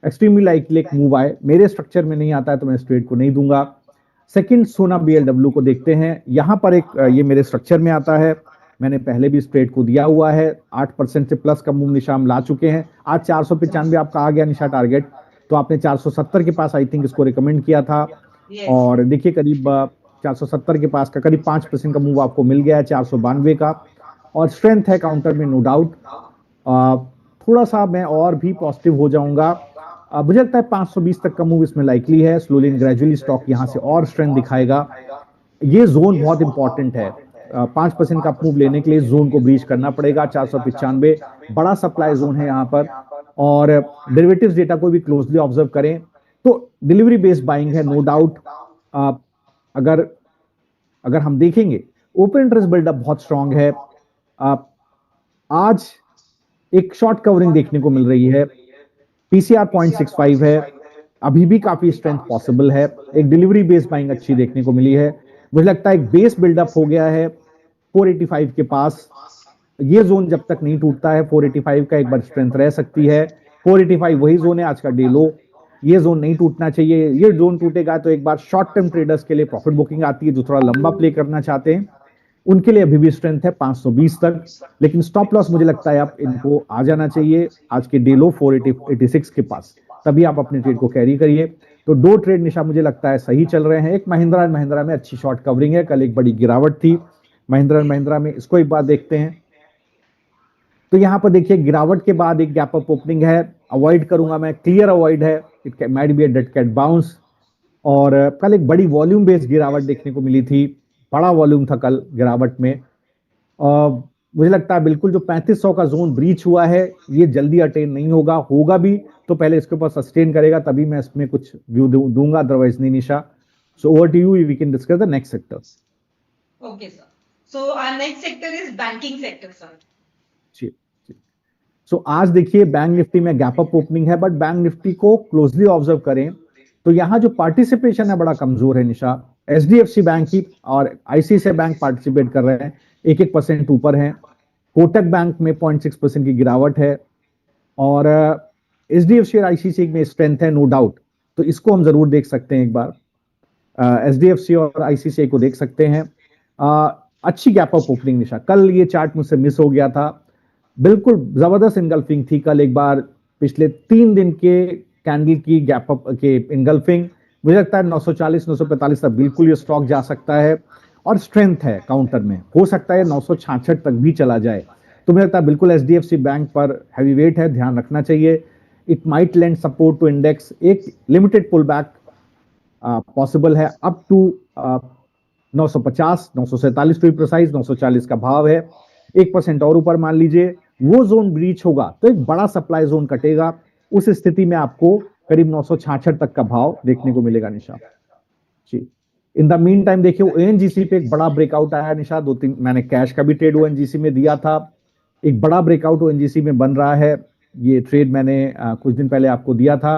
एक्सट्रीमली लाइकली एक मूव आए। मेरे स्ट्रक्चर में नहीं आता है तो मैं इस ट्रेड को नहीं दूंगा। सेकंड, सोना BLW को देखते हैं। यहां पर एक ये मेरे स्ट्रक्चर में आता है, मैंने पहले भी इस ट्रेड को दिया हुआ है। 8% से प्लस का मूव निशा हम ला चुके हैं। आज 495 आपका आ गया निशा टारगेट, तो आपने 470 के पास आई थिंक इसको रिकमेंड किया था। और देखिए करीब 470 के पास का करीब 5% का मूव आपको मिल गया है 492 का, और स्ट्रेंथ है काउंटर में नो डाउट। थोड़ा सा मैं और भी पॉजिटिव हो जाऊंगा, मुझे लगता है 520 तक का मूव इसमें लाइकली है। स्लोली एंड ग्रेजुअली स्टॉक यहां से और स्ट्रेंथ दिखाएगा। ये जोन बहुत इंपॉर्टेंट है, 5% का मूव लेने के लिए जोन को ब्रीच करना पड़ेगा। 495 बड़ा सप्लाई जोन है यहाँ पर। और डेरिवेटिव्स डेटा को भी क्लोजली ऑब्जर्व करें तो डिलीवरी बेस्ड बाइंग है नो डाउट। अगर हम देखेंगे ओपन इंटरेस्ट बिल्डअप बहुत स्ट्रांग है। आज एक शॉर्ट कवरिंग देखने को मिल रही है, पीसीआर 0.65 है, अभी भी काफी स्ट्रेंथ पॉसिबल है। एक डिलीवरी बेस्ड बाइंग अच्छी देखने को मिली है। मुझे लगता है एक बेस बिल्डअप हो गया है 485 के पास। ये जोन जब तक नहीं टूटता है 485 का एक बार स्ट्रेंथ रह सकती है। 485 वही जोन है आज का डे लो, ये जोन नहीं टूटना चाहिए। ये जोन टूटेगा तो एक बार शॉर्ट टर्म ट्रेडर्स के लिए प्रॉफिट बुकिंग आती है, जो थोड़ा लंबा प्ले करना चाहते हैं उनके लिए अभी भी स्ट्रेंथ है 520 तक। लेकिन स्टॉप लॉस मुझे लगता है आप इनको आ जाना चाहिए आज के डे लो 486 के पास, तभी आप अपने ट्रेड को कैरी करिए। तो 2 ट्रेड निशा मुझे लगता है सही चल रहे हैं। एक महिंद्रा एंड महिंद्रा में अच्छी शॉर्ट कवरिंग है, कल एक बड़ी गिरावट थी महिंद्रा एंड महिंद्रा में, इसको एक बार देखते हैं। तो यहाँ पर देखिए गिरावट के बाद एक गैप अप ओपनिंग है, अवॉइड करूंगा मैं, क्लियर अवॉइड है, it might be a dead cat bounce. और कल एक बड़ी वॉल्यूम बेस्ड गिरावट देखने को मिली थी, बड़ा वॉल्यूम था कल गिरावट में। मुझे लगता है बिल्कुल जो 3500 का जोन ब्रीच हुआ है ये जल्दी अटेन नहीं होगा, होगा भी तो पहले इसके ऊपर सस्टेन करेगा तभी मैं इसमें कुछ व्यू दूंगा, अदरवाइज नहीं Nisha. So over to you, we can discuss the next sector. Okay, sir. So our next sector is banking sector, sir. जी। सो आज देखिए बैंक निफ्टी में गैप अप ओपनिंग है, बट बैंक निफ्टी को क्लोजली ऑब्जर्व करें तो यहाँ जो पार्टिसिपेशन है बड़ा कमजोर है निशा। एचडीएफसी बैंक की और आईसीआईसीआई बैंक पार्टिसिपेट कर रहे हैं, 1% ऊपर है। कोटक बैंक में 0.6% की गिरावट है, और एचडीएफसी और आईसीआईसीआई में स्ट्रेंथ है नो डाउट, तो इसको हम जरूर देख सकते हैं एक बार। एचडीएफसी और आईसीआईसीआई को देख सकते हैं। अच्छी गैप अप ओपनिंग निशा, कल ये चार्ट मुझसे मिस हो गया था, बिल्कुल जबरदस्त इनगल्फिंग थी कल एक बार, पिछले 3 दिन के कैंडल की गैप अप के इनगल्फिंग। मुझे लगता है 940 945 तक बिल्कुल ये स्टॉक जा सकता है, और स्ट्रेंथ है काउंटर में, हो सकता है 966 तक भी चला जाए। तो मुझे लगता है बिल्कुल एचडीएफसी बैंक पर हैवी वेट है, ध्यान रखना चाहिए। It might lend support to index, एक लिमिटेड पुल बैक पॉसिबल है अप टू 950 947 टू प्रिसाइज, 940 का भाव है, 1% और ऊपर मान लीजिए वो जोन ब्रीच होगा तो एक बड़ा सप्लाई जोन कटेगा, उस स्थिति में आपको करीब 966 तक का भाव देखने को मिलेगा निशा जी। इन द मीन टाइम देखिए ओएनजीसी पे एक बड़ा ब्रेकआउट आया निशा, 2-3 मैंने कैश का भी ट्रेड ओएनजीसी में दिया था, एक बड़ा ब्रेकआउट ओएनजीसी में बन रहा है, ये ट्रेड मैंने कुछ दिन पहले आपको दिया था।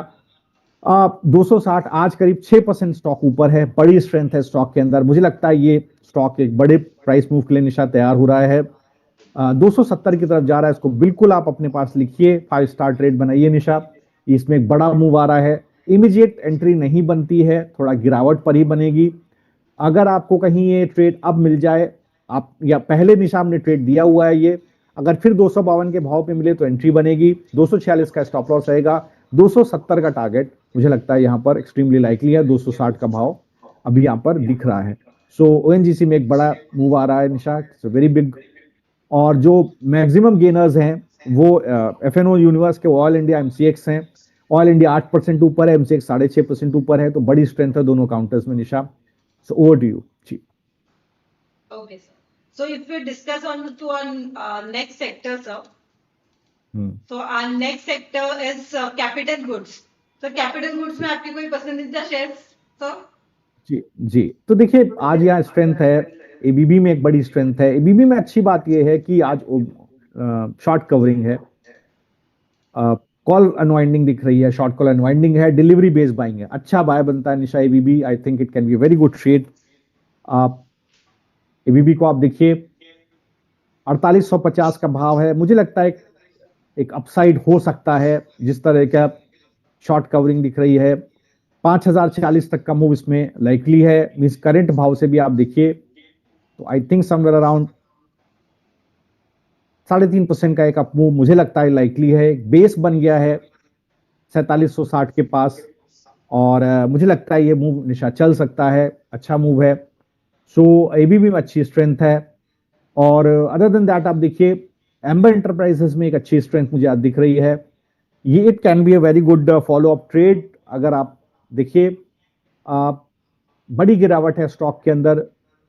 260 आज करीब 6% स्टॉक ऊपर है, बड़ी स्ट्रेंथ है स्टॉक के अंदर। मुझे लगता है ये स्टॉक एक बड़े प्राइस मूव के लिए निशा तैयार हो रहा है, 270 की तरफ जा रहा है, इसको बिल्कुल आप अपने पास लिखिए, 5 स्टार ट्रेड बनाइए निशा। इसमें एक बड़ा मूव आ रहा है, इमीडिएट एंट्री नहीं बनती है, थोड़ा गिरावट पर ही बनेगी। अगर आपको कहीं ये ट्रेड अब मिल जाए, आप या पहले निशा हमने ट्रेड दिया हुआ है ये, अगर फिर 252 के भाव पे मिले तो एंट्री बनेगी, 246 का स्टॉप लॉस रहेगा, 270 का टारगेट मुझे लगता है यहां पर एक्सट्रीमली लाइकली है, 260 का भाव अभी यहां पर दिख रहा है। सो ओएनजीसी में एक बड़ा मूव आ रहा है निशा, इट्स वेरी बिग। और जो मैक्सिमम गेनर्स हैं वो एफएनओ यूनिवर्स के ऑयल इंडिया एमसीएक्स हैं, ऑयल इंडिया 8% ऊपर है, एमसीएक्स 6.5% ऊपर है, तो बड़ी स्ट्रेंथ है दोनों काउंटर्स में Nisha. So over to you जी। Okay, sir. So if we discuss on to our next sector, sir. So our next sector is capital goods. So capital goods में आपकी कोई पसंदीदा शेयर्स, सर? जी जी, तो देखिए आज यहाँ स्ट्रेंथ है, एबीबी में एक बड़ी स्ट्रेंथ है। एबीबी में अच्छी बात यह है कि आज शॉर्ट कवरिंग है, कॉल अनवाइंडिंग दिख रही है, शॉर्ट कॉल अनवाइंडिंग है, डिलीवरी बेस्ड बाइंग है, अच्छा बाय बनता है Nisha ABB. I think it can be very good trade. ABB को आप देखिए 4850 का भाव है, मुझे लगता है एक अपसाइड हो सकता है, जिस तरह का शॉर्ट कवरिंग दिख रही है 5040 तक का मूव इसमें लाइकली है। मींस करंट भाव से भी आप देखिए तो आई थिंक समवेयर अराउंड 3.5% का एक अप मूव मुझे लगता है लाइकली है। बेस बन गया है 4760 के पास, और मुझे लगता है ये मूव निशा चल सकता है, अच्छा मूव है। सो एबीबी में अच्छी स्ट्रेंथ है। और अदर देन दैट आप देखिए एम्बर इंटरप्राइजेस में एक अच्छी स्ट्रेंथ मुझे आज दिख रही है, ये it can be a very good follow up trade. अगर आप देखिए बड़ी गिरावट है स्टॉक के अंदर,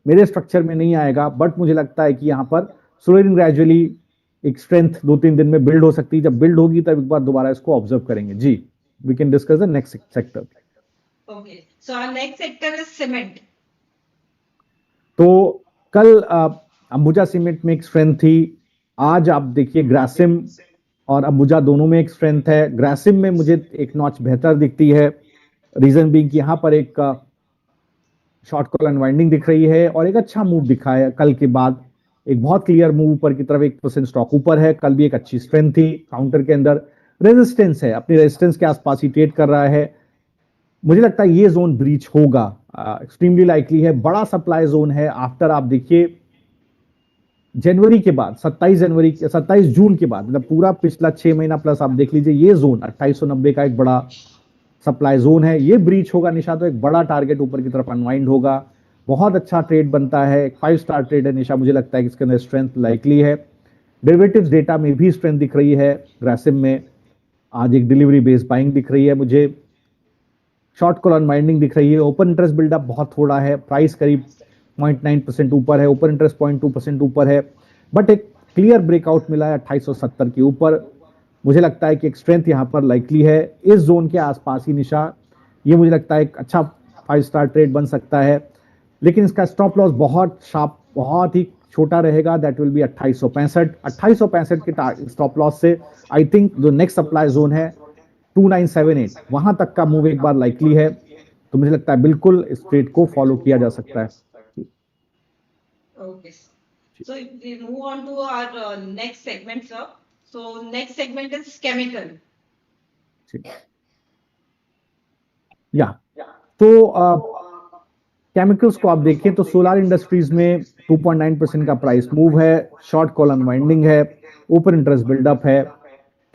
मेरे स्ट्रक्चर में नहीं आएगा, बट मुझे लगता है कि यहां पर स्लोली एंड ग्रेजुअली एक स्ट्रेंथ 2-3 दिन में बिल्ड हो सकती है। जब बिल्ड होगी तब एक बार दोबारा इसको ऑब्जर्व करेंगे जी। We can discuss the next sector. Okay, so our next sector is cement. तो कल अंबुजा सीमेंट में एक स्ट्रेंथ थी, आज आप देखिए ग्रासिम और अंबुजा दोनों में एक स्ट्रेंथ है। ग्रासिम में मुझे एक नॉच बेहतर दिखती है, रीजन बीइंग कि यहां पर एक शॉर्ट कॉल अनवाइंडिंग दिख रही है और एक अच्छा मूव दिखा है कल के बाद, एक बहुत क्लियर मूव ऊपर की तरफ, 1% स्टॉक ऊपर है। कल भी एक अच्छी स्ट्रेंथ थी। काउंटर के अंदर रेजिस्टेंस है, अपनी रेजिस्टेंस के आसपास ही ट्रेड कर रहा है। मुझे लगता है ये जोन ब्रीच होगा, एक्सट्रीमली लाइकली है, बड़ा सप्लाई जोन है। आफ्टर आप देखिए जनवरी के बाद 27 जून के बाद, मतलब पूरा पिछला 6 महीना प्लस आप देख लीजिए, ये जोन 2890 का एक बड़ा सप्लाई जोन है, ये ब्रीच होगा निशा तो एक बड़ा टारगेट ऊपर की तरफ अनवाइंड होगा, बहुत अच्छा ट्रेड बनता है, 5 स्टार ट्रेड है निशा। मुझे लगता है कि इसके अंदर स्ट्रेंथ लाइकली है। डेरिवेटिव्स डेटा में भी स्ट्रेंथ दिख रही है, ग्रासिम में आज एक डिलीवरी बेस्ड बाइंग दिख रही है मुझे, शॉर्ट कॉल अनवाइंडिंग दिख रही है, ओपन इंटरेस्ट बिल्डअप बहुत थोड़ा है, प्राइस करीब 0.9% ऊपर है, ओपन इंटरेस्ट 0.2% ऊपर है, बट एक क्लियर ब्रेकआउट मिला है 2870 के ऊपर। मुझे लगता है कि एक स्ट्रेंथ यहां पर लाइकली है इस जोन के आसपास ही निशा, ये मुझे लगता है एक अच्छा 5 स्टार ट्रेड बन सकता है, लेकिन इसका स्टॉप लॉस बहुत शार्प, बहुत ही छोटा रहेगा, दैट विल बी 2865 के स्टॉप लॉस से आई थिंक जो नेक्स्ट सप्लाई जोन है 2978 वहां तक का मूव एक बार लाइकली है, तो मुझे लगता है बिल्कुल इस ट्रेड को फॉलो किया जा सकता है। Okay. So if we move on to our next segment, sir. So next segment is chemical. या तो केमिकल्स को आप देखें तो सोलर इंडस्ट्रीज में 2.9% का प्राइस मूव है, शॉर्ट कॉल अनवाइंडिंग है, ओपन इंटरेस्ट बिल्डअप है,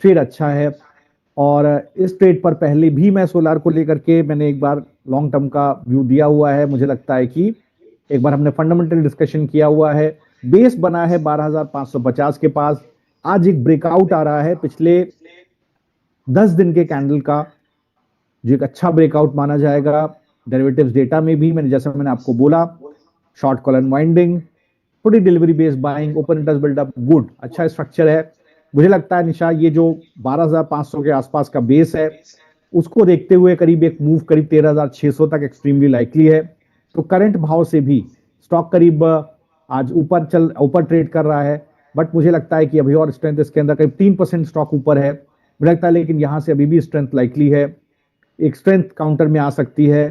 ट्रेड अच्छा है, और इस ट्रेड पर पहले भी मैं सोलार को लेकर के मैंने एक बार लॉन्ग टर्म का व्यू दिया हुआ है। मुझे लगता है कि एक बार हमने फंडामेंटल डिस्कशन किया हुआ है, बेस बना है 12,550 के पास, आज एक ब्रेकआउट आ रहा है पिछले 10 दिन के कैंडल का, जो एक अच्छा ब्रेकआउट माना जाएगा। डेरिवेटिव्स डेटा में भी मैंने आपको बोला, शॉर्ट कॉल अनवाइंडिंग, थोड़ी delivery based buying, open interest buildup, good अच्छा स्ट्रक्चर है। मुझे लगता है निशा ये जो 12,500 के आसपास का बेस है उसको देखते हुए करीब एक मूव करीब 13,600 तक एक्सट्रीमली लाइकली है। तो करंट भाव से भी स्टॉक करीब आज ऊपर ट्रेड कर रहा है, बट मुझे लगता है कि अभी और स्ट्रेंथ इसके अंदर करीब 3% स्टॉक ऊपर है मुझे लगता है, लेकिन यहां से अभी भी स्ट्रेंथ लाइकली है, एक स्ट्रेंथ काउंटर में आ सकती है।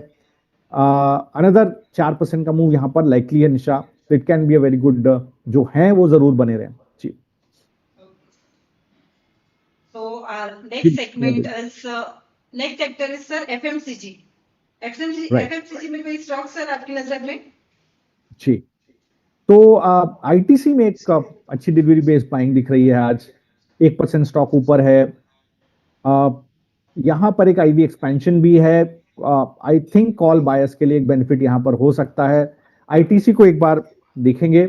अनदर 4% का मूव यहां पर लाइकली है निशा, तो it can be a very good, जो है वो जरूर बने रहे जी। So our next segment is next sector is sir FMCG. FMCG में कोई स्टॉक सर आपकी नजर में? जी, तो आईटीसी में एक अच्छी डिलीवरी बेस्ड बाइंग दिख रही है, आज 1% स्टॉक ऊपर है, यहां पर एक आईवी एक्सपेंशन भी है, आई थिंक कॉल बायर्स के लिए एक बेनिफिट यहां पर हो सकता है। आईटीसी को एक बार देखेंगे,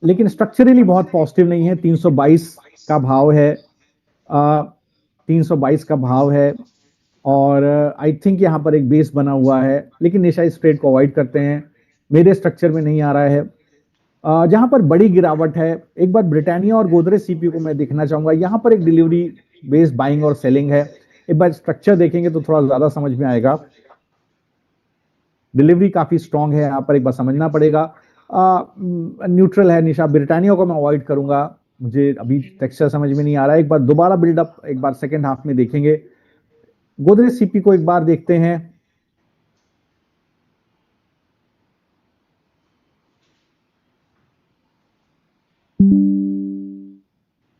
लेकिन स्ट्रक्चरली बहुत पॉजिटिव नहीं है, 322 का भाव है, 322 का भाव है, और आई थिंक यहां पर एक बेस बना हुआ है, लेकिन निशा इस ट्रेड को अवॉइड करते हैं, मेरे स्ट्रक्चर में नहीं आ रहा है। जहां पर बड़ी गिरावट है, एक बार ब्रिटानिया और गोदरेज सीपीयू को मैं देखना चाहूंगा, यहां पर एक डिलीवरी बेस्ड बाइंग और सेलिंग है, एक बार स्ट्रक्चर देखेंगे तो थोड़ा ज्यादा समझ में आएगा, डिलीवरी काफी स्ट्रांग है, यहां पर एक बार समझना पड़ेगा। न्यूट्रल है निशा, ब्रिटानिया को मैं अवॉइड करूंगा, मुझे अभी टेक्सचर समझ में नहीं आ रहा है, एक बार दोबारा बिल्डअप एक बार सेकेंड हाफ में देखेंगे। गोदरेज सीपी को एक बार देखते हैं,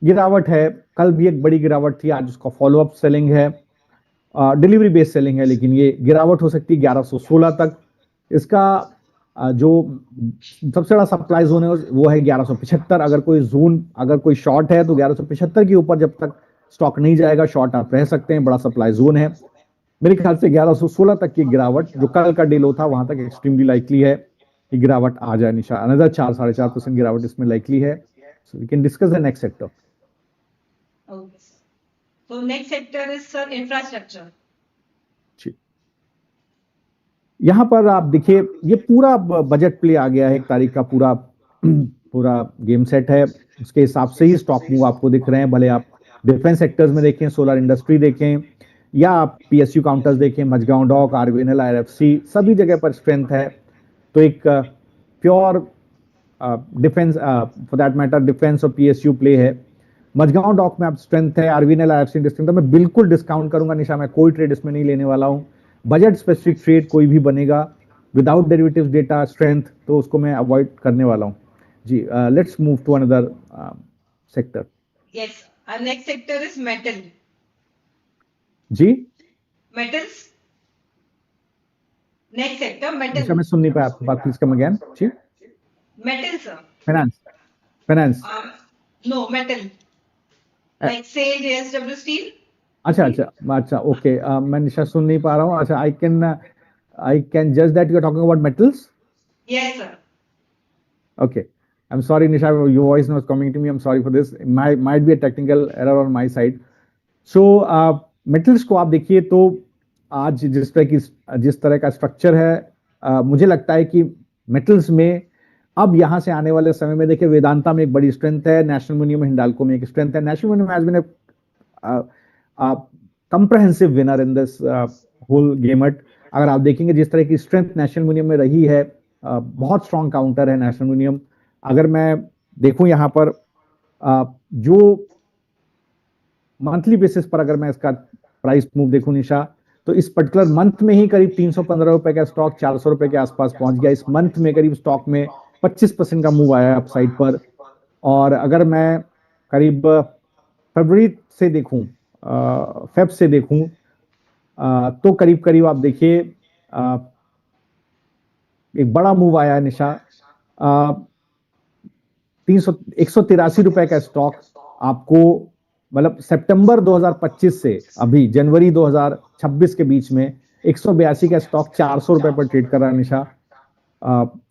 गिरावट है, कल भी एक बड़ी गिरावट थी, आज उसका फॉलोअप सेलिंग है, डिलीवरी बेस्ड सेलिंग है, लेकिन ये गिरावट हो सकती है 1116 तक। इसका जो सबसे बड़ा सप्लाई जोन है वो है 1175, अगर कोई शॉर्ट है तो 1175 के ऊपर जब तक स्टॉक नहीं जाएगा शॉर्ट आप रह सकते हैं, बड़ा सप्लाई जोन है। मेरे ख्याल से 1116 तक की गिरावट जो कल का डील था वहां तक एक्सट्रीमली लाइकली है कि गिरावट आ जाए निशा, अनदर 4-4.5% गिरावट इसमें लाइकली है। So we can discuss the next sector. Okay. So next sector is sir infrastructure. यहां पर आप देखिए ये पूरा बजट प्ले आ गया है, 1 तारीख का पूरा गेम सेट है, उसके हिसाब से ही स्टॉक मूव आपको दिख रहे हैं, भले आप डिफेंस सेक्टर्स में देखें, सोलर इंडस्ट्री देखें, या आप पीएसयू काउंटर्स देखें, मझगांव डॉक, आरबीएनएल, आईआरएफसी, सभी जगह पर स्ट्रेंथ है। तो एक pure defence, for that matter defence और पीएसयू प्ले है। मझगांव डॉक में आप स्ट्रेंथ है, आरबीएनएल, आईआरएफसी इंडस्ट्री, तो मैं बिल्कुल डिस्काउंट करूंगा निशा, मैं कोई ट्रेड इसमें नहीं लेने वाला हूं। बजट स्पेसिफिक ट्रेड कोई भी बनेगा विदाउट डेरिवेटिव्स डेटा स्ट्रेंथ, तो उसको मैं अवॉइड करने वाला हूं जी। लेट्स मूव टू अनदर सेक्टर। Yes, our next sector is metal. जी, Metals. Next sector metal. Nisha मैं सुन नहीं पाया आपकी बात, प्लीज कम अगेन जी। Metal sir. Finance No metal. Like say JSW Steel. अच्छा ओके, मैं निशा सुन नहीं पा रहा हूँ। अच्छा, आई कैन जज that you are talking about metals. Yes sir. Okay, I'm sorry, Nisha, your voice not coming to me. I'm sorry for this. Might be a technical error on my side. So metals को आप देखिए तो आज जिस तरह का structure है, मुझे लगता है कि मेटल्स में अब यहां से आने वाले समय में देखिए वेदांता में एक बड़ी स्ट्रेंथ है, नेशनल म्यूनियम हिंडाल्को में एक स्ट्रेंथ है. National aluminium has been a comprehensive winner in this whole gamut. अगर आप देखेंगे जिस तरह की स्ट्रेंथ नेशनल म्यूनियम में रही है, बहुत स्ट्रॉन्ग काउंटर है नेशनल म्यूनियम. अगर मैं देखूं यहाँ पर जो मंथली बेसिस पर अगर मैं इसका प्राइस मूव देखूं निशा, तो इस पर्टिकुलर मंथ में ही करीब 315 रुपए का स्टॉक 400 रुपए के आसपास पहुंच गया. इस मंथ में करीब स्टॉक में 25% का मूव आया है अपसाइड पर. और अगर मैं करीब फरवरी से देखूं, फेब से देखूं, तो करीब करीब आप देखिए एक बड़ा मूव आया है निशा. 183 रुपए का स्टॉक आपको मतलब सितंबर 2025 से अभी जनवरी 2026 के बीच में 182 का स्टॉक 400 रुपए पर ट्रेड कर रहा है निशा.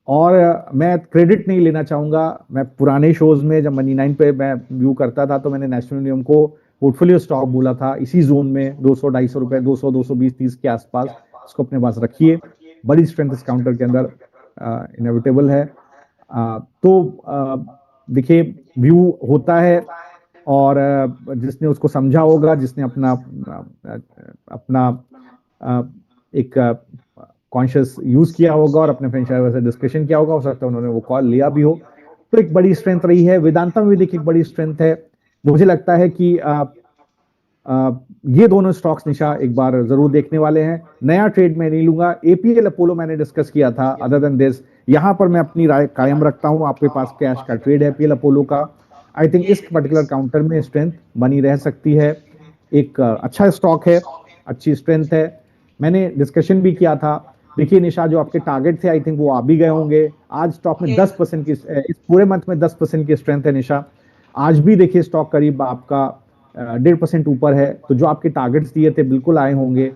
और मैं क्रेडिट नहीं लेना चाहूंगा. मैं पुराने शोज में जब मनी 9 पे मैं व्यू करता था तो मैंने नेशनल म्यूनियम को पोर्टफोलियो स्टॉक बोला था इसी जोन में 200-250 रुपए, 200, 220-30 के आसपास. इसको अपने पास रखिए. बड़ी स्ट्रेंथ इस काउंटर के अंदर इनएविटेबल है. तो देखिए व्यू होता है और जिसने उसको समझा होगा, जिसने अपना एक कॉन्शियस यूज किया होगा और अपने फ्रेंचाइज से डिस्कशन किया होगा, हो सकता है उन्होंने वो कॉल लिया भी हो. तो एक बड़ी स्ट्रेंथ रही है. वेदांता में भी देखिए एक बड़ी स्ट्रेंथ है. मुझे लगता है कि ये दोनों स्टॉक्स निशा एक बार जरूर देखने वाले हैं. नया ट्रेड मैं नहीं लूंगा. एपीएल अपोलो मैंने डिस्कस किया था. अदर देन दिस यहां पर मैं अपनी राय कायम रखता हूं. आपके पास कैश का ट्रेड है एपीएल अपोलो का. आई थिंक इस पर्टिकुलर काउंटर में स्ट्रेंथ बनी रह सकती है. एक अच्छा स्टॉक है, अच्छी स्ट्रेंथ है. मैंने डिस्कशन भी किया था. देखिए निशा, जो आपके टारगेट थे आई थिंक वो आ भी गए होंगे. आज स्टॉक में 10% की, इस पूरे मंथ में 10% की स्ट्रेंथ है निशा. आज भी देखिए स्टॉक करीब आपका 1.5% ऊपर है. तो जो आपके टारगेट्स दिए थे बिल्कुल आए होंगे.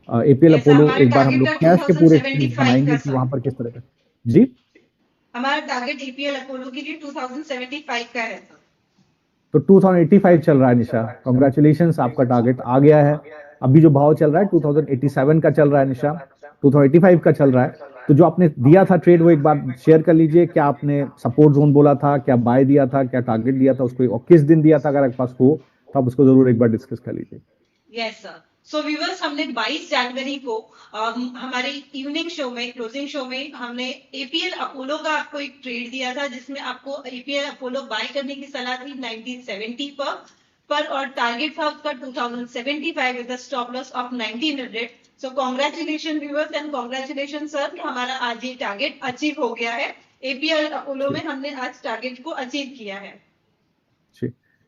एपीएल अपोलो एक बार हम लोग कैश के पूरे बनाएंगे कि वहां पर किस तरह का. जी, हमारा टारगेट एपीएल अपोलो के लिए 2075 का है. तो 2085 चल रहा है निशा. कांग्रेचुलेशंस, आपका टारगेट आ गया है. अभी जो भाव चल रहा है 2087 का चल रहा है निशा, 2085 का चल रहा है. तो जो आपने दिया था ट्रेड वो एक बार शेयर कर लीजिए. क्या आपने सपोर्ट जोन बोला था, क्या बाय दिया था, क्या टारगेट दिया था, उसको और किस दिन दिया था, अगर आपके पास हो तो आप उसको जरूर एक बार डिस्कस कर लीजिए. Yes sir. सो व्यूअर्स, हमने 22 जनवरी को हमारे इवनिंग शो में, क्लोजिंग शो में हमने एपीएल अपोलो का आपको एक ट्रेड दिया था जिसमें आपको एपीएल अपोलो बाय करने की सलाह थी 1970 पर और टारगेट था उसका 2075 with a stop loss of 1900. So congratulation viewers and congratulation sir कि हमारा आज ये टारगेट अचीव हो गया है. एपीएल अपोलो में हमने आज टारगेट को अचीव किया है.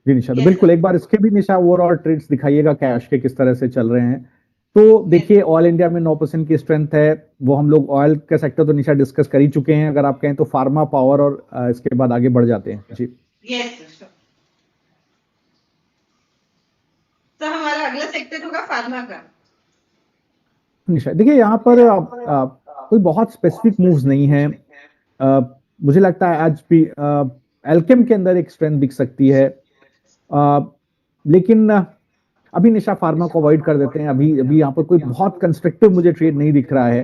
जी निशा, तो बिल्कुल एक बार इसके भी निशा ओवरऑल ट्रेड्स दिखाइएगा कैश के किस तरह से चल रहे हैं. तो देखिए ऑयल इंडिया में 9% की स्ट्रेंथ है. वो हम लोग ऑयल का सेक्टर तो निशा डिस्कस कर ही चुके हैं. अगर आप कहें तो फार्मा, पावर और इसके बाद आगे बढ़ जाते हैं. जी यस सर. तो हमारा अगला सेक्टर होगा फार्मा का. निशा देखिए यहाँ पर कोई बहुत स्पेसिफिक मूव्स नहीं है. मुझे लगता है आज भी एल्केम के अंदर एक स्ट्रेंथ दिख सकती है. लेकिन अभी निशा फार्मा को अवॉइड कर देते हैं. अभी यहाँ पर कोई बहुत कंस्ट्रक्टिव मुझे ट्रेड नहीं दिख रहा है.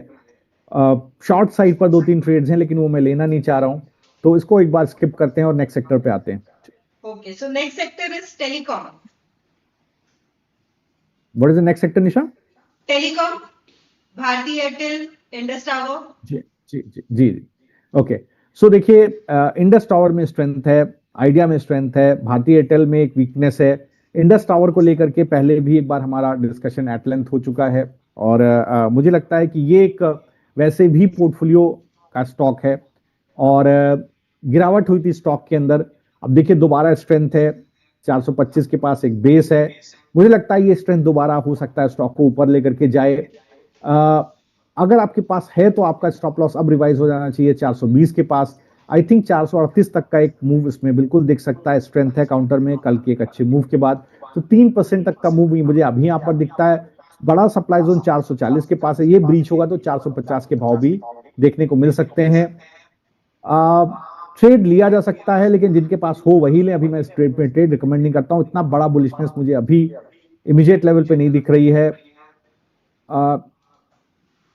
शॉर्ट साइड पर 2-3 ट्रेड्स हैं लेकिन वो मैं लेना नहीं चाह रहा हूं. तो इसको एक बार स्किप करते हैं और नेक्स्ट सेक्टर पे आते हैं. Okay, so next sector is telecom. What is the next sector Nisha? Telecom, Bharti Airtel, Indus Tower. जी जी जी जी. ओके, सो देखिए इंडस टावर में स्ट्रेंथ है, आइडिया में स्ट्रेंथ है, भारती एयरटेल में एक वीकनेस है. इंडस टावर को लेकर के पहले भी एक बार हमारा डिस्कशन एट लेंथ हो चुका है और मुझे लगता है कि ये एक वैसे भी पोर्टफोलियो का स्टॉक है और गिरावट हुई थी स्टॉक के अंदर. अब देखिए दोबारा स्ट्रेंथ है. 425 के पास एक बेस है. मुझे लगता है ये स्ट्रेंथ दोबारा हो सकता है स्टॉक को ऊपर लेकर के जाए. अगर आपके पास है तो आपका स्टॉप लॉस अब रिवाइज हो जाना चाहिए 420 के पास. आई थिंक 438 तक का एक मूव इसमें बिल्कुल दिख सकता है. स्ट्रेंथ है काउंटर में कल के एक अच्छे मूव के बाद. तो 3% तक का मूव मुझे अभी यहाँ पर दिखता है. बड़ा सप्लाई जोन 440 के पास है. ये ब्रीच होगा तो 450 के भाव भी देखने को मिल सकते हैं. ट्रेड लिया जा सकता है, लेकिन जिनके पास हो वही ले। अभी मैं इस ट्रेड पे ट्रेड रिकमेंड नहीं करता हूं, इतना बड़ा बुलिशनेस मुझे अभी इमीडिएट लेवल पे नहीं दिख रही है।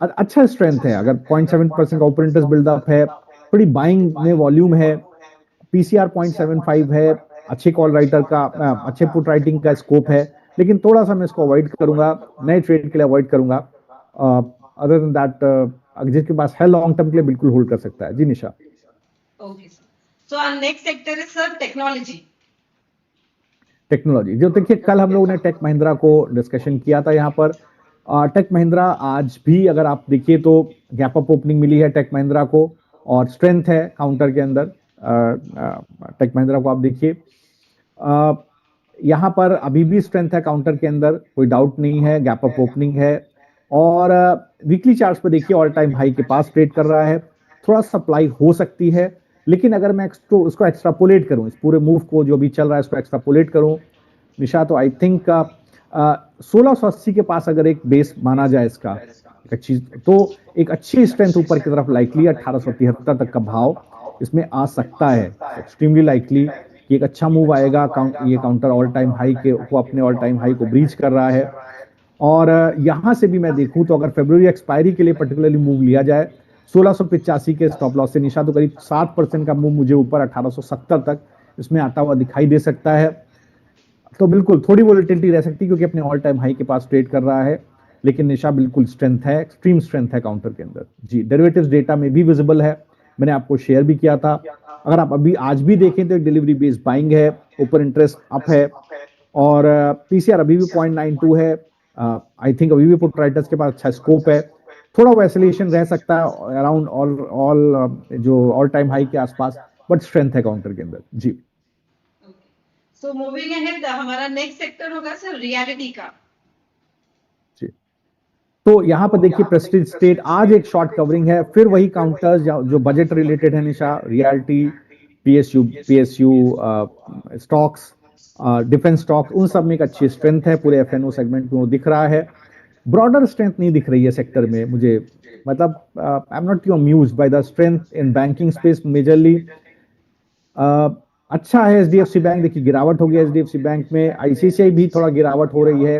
अच्छा स्ट्रेंथ है, अगर 0.7% का ओपन इंटरेस्ट बिल्डअप है, थोड़ी बाइंग में वॉल्यूम है, पीसीआर 0.75 है, अच्छे कॉल राइटर का अच्छे पुट राइटिंग का स्कोप है, लेकिन थोड़ा सा मैं इसको अवॉइड करूंगा, नए ट्रेड के लिए अवॉइड करूंगा। अदर देन दैट जिसके पास है लॉन्ग टर्म के लिए बिल्कुल होल्ड कर सकता है। जी निशा। Okay, sir. So our next sector is sir technology. Technology, जो देखिए कल हम लोगों ने टेक महिंद्रा को डिस्कशन किया था यहाँ पर। टेक महिंद्रा आज भी अगर आप देखिए तो गैप अप ओपनिंग मिली है टेक महिंद्रा को, और स्ट्रेंथ है काउंटर के अंदर। टेक महिंद्रा को आप देखिए, यहाँ पर अभी भी स्ट्रेंथ है काउंटर के अंदर, कोई डाउट नहीं है, गैप अप ओपनिंग है। और वीकली चार्ट्स पर देखिए ऑल टाइम हाई के पास ट्रेड कर रहा है, थोड़ा सप्लाई हो सकती है, लेकिन अगर मैं उसको एक्स्ट्रापोलेट करूं, इस पूरे मूव को जो भी चल रहा है इसको एक्स्ट्रापोलेट करूं निशा, तो आई थिंक 1680 के पास अगर एक बेस माना जाए इसका एक अच्छी, तो एक अच्छी स्ट्रेंथ ऊपर की तरफ लाइकली 1873 तक का भाव इसमें आ सकता है। एक्सट्रीमली लाइकली कि एक अच्छा मूव आएगा। ये काउंटर ऑल टाइम हाई को अपने ऑल टाइम हाई को ब्रीच कर रहा है। और यहां से भी मैं देखूं तो अगर फरवरी एक्सपायरी के लिए पर्टिकुलरली मूव लिया जाए 1685 के स्टॉप लॉस से निशा, तो करीब 7% का मूव मुझे ऊपर 1870 तक इसमें आता हुआ दिखाई दे सकता है। तो बिल्कुल थोड़ी वोलेटिलिटी रह सकती है क्योंकि अपने ऑल टाइम हाई के पास ट्रेड कर रहा है, लेकिन निशा बिल्कुल स्ट्रेंथ है, एक्सट्रीम स्ट्रेंथ है काउंटर के अंदर। जी, डेरिवेटिव्स डेटा में भी विजिबल है, मैंने आपको शेयर भी किया था। अगर आप अभी आज भी देखें तो डिलीवरी बेस्ड बाइंग है, ओपन इंटरेस्ट अप है, और पीसीआर अभी भी 0.92 है। आई थिंक अभी भी पुट राइटर्स के पास अच्छा स्कोप है, थोड़ा वैसिलेशन रह सकता है अराउंड ऑल जो ऑल टाइम हाई के आसपास, बट स्ट्रेंथ है काउंटर के अंदर। जी। So moving ahead, हमारा नेक्स्ट सेक्टर होगा सर रियलिटी का। जी, तो यहाँ पर देखिए प्रेस्टीज स्टेट आज एक शॉर्ट कवरिंग है, फिर वही काउंटर्स जो बजट रिलेटेड है Nisha, reality, PSU stocks, defence stocks, उन सब में एक अच्छी स्ट्रेंथ है, पूरे एफएनओ सेगमेंट में वो दिख रहा है। ब्रॉडर स्ट्रेंथ नहीं दिख रही है सेक्टर में मुझे, मतलब I am not too amused by the strength in banking space majorly. अच्छा है एचडीएफसी बैंक, देखिए गिरावट हो गई एचडीएफसी बैंक में, आईसीआईसीआई भी थोड़ा गिरावट हो रही है।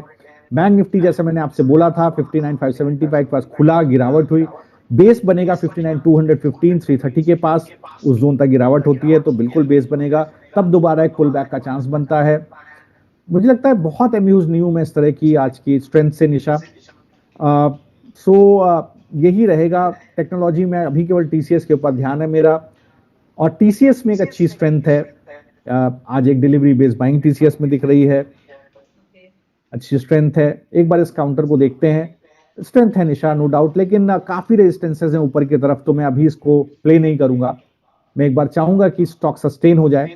बैंक निफ्टी जैसे मैंने आपसे बोला था 59,575 के पास खुला, गिरावट हुई, बेस बनेगा 59,215 330 के पास, उस जोन तक गिरावट होती है तो बिल्कुल बेस बनेगा, तब दोबारा एक पुल बैक का चांस बनता है। मुझे लगता है बहुत अम्यूज नहीं हूं मैं इस तरह की आज की स्ट्रेंथ से निशा। यही रहेगा। टेक्नोलॉजी में अभी केवल टीसीएस के ऊपर ध्यान है मेरा, और टीसीएस में एक अच्छी स्ट्रेंथ है। आज एक डिलीवरी बेस्ड बाइंग टीसीएस में दिख रही है, अच्छी स्ट्रेंथ है। एक बार इस काउंटर को देखते हैं, स्ट्रेंथ है निशा नो डाउट, लेकिन काफी रेजिस्टेंसेस हैं ऊपर की तरफ, तो मैं अभी इसको प्ले नहीं करूंगा। मैं एक बार चाहूंगा कि स्टॉक सस्टेन हो जाए,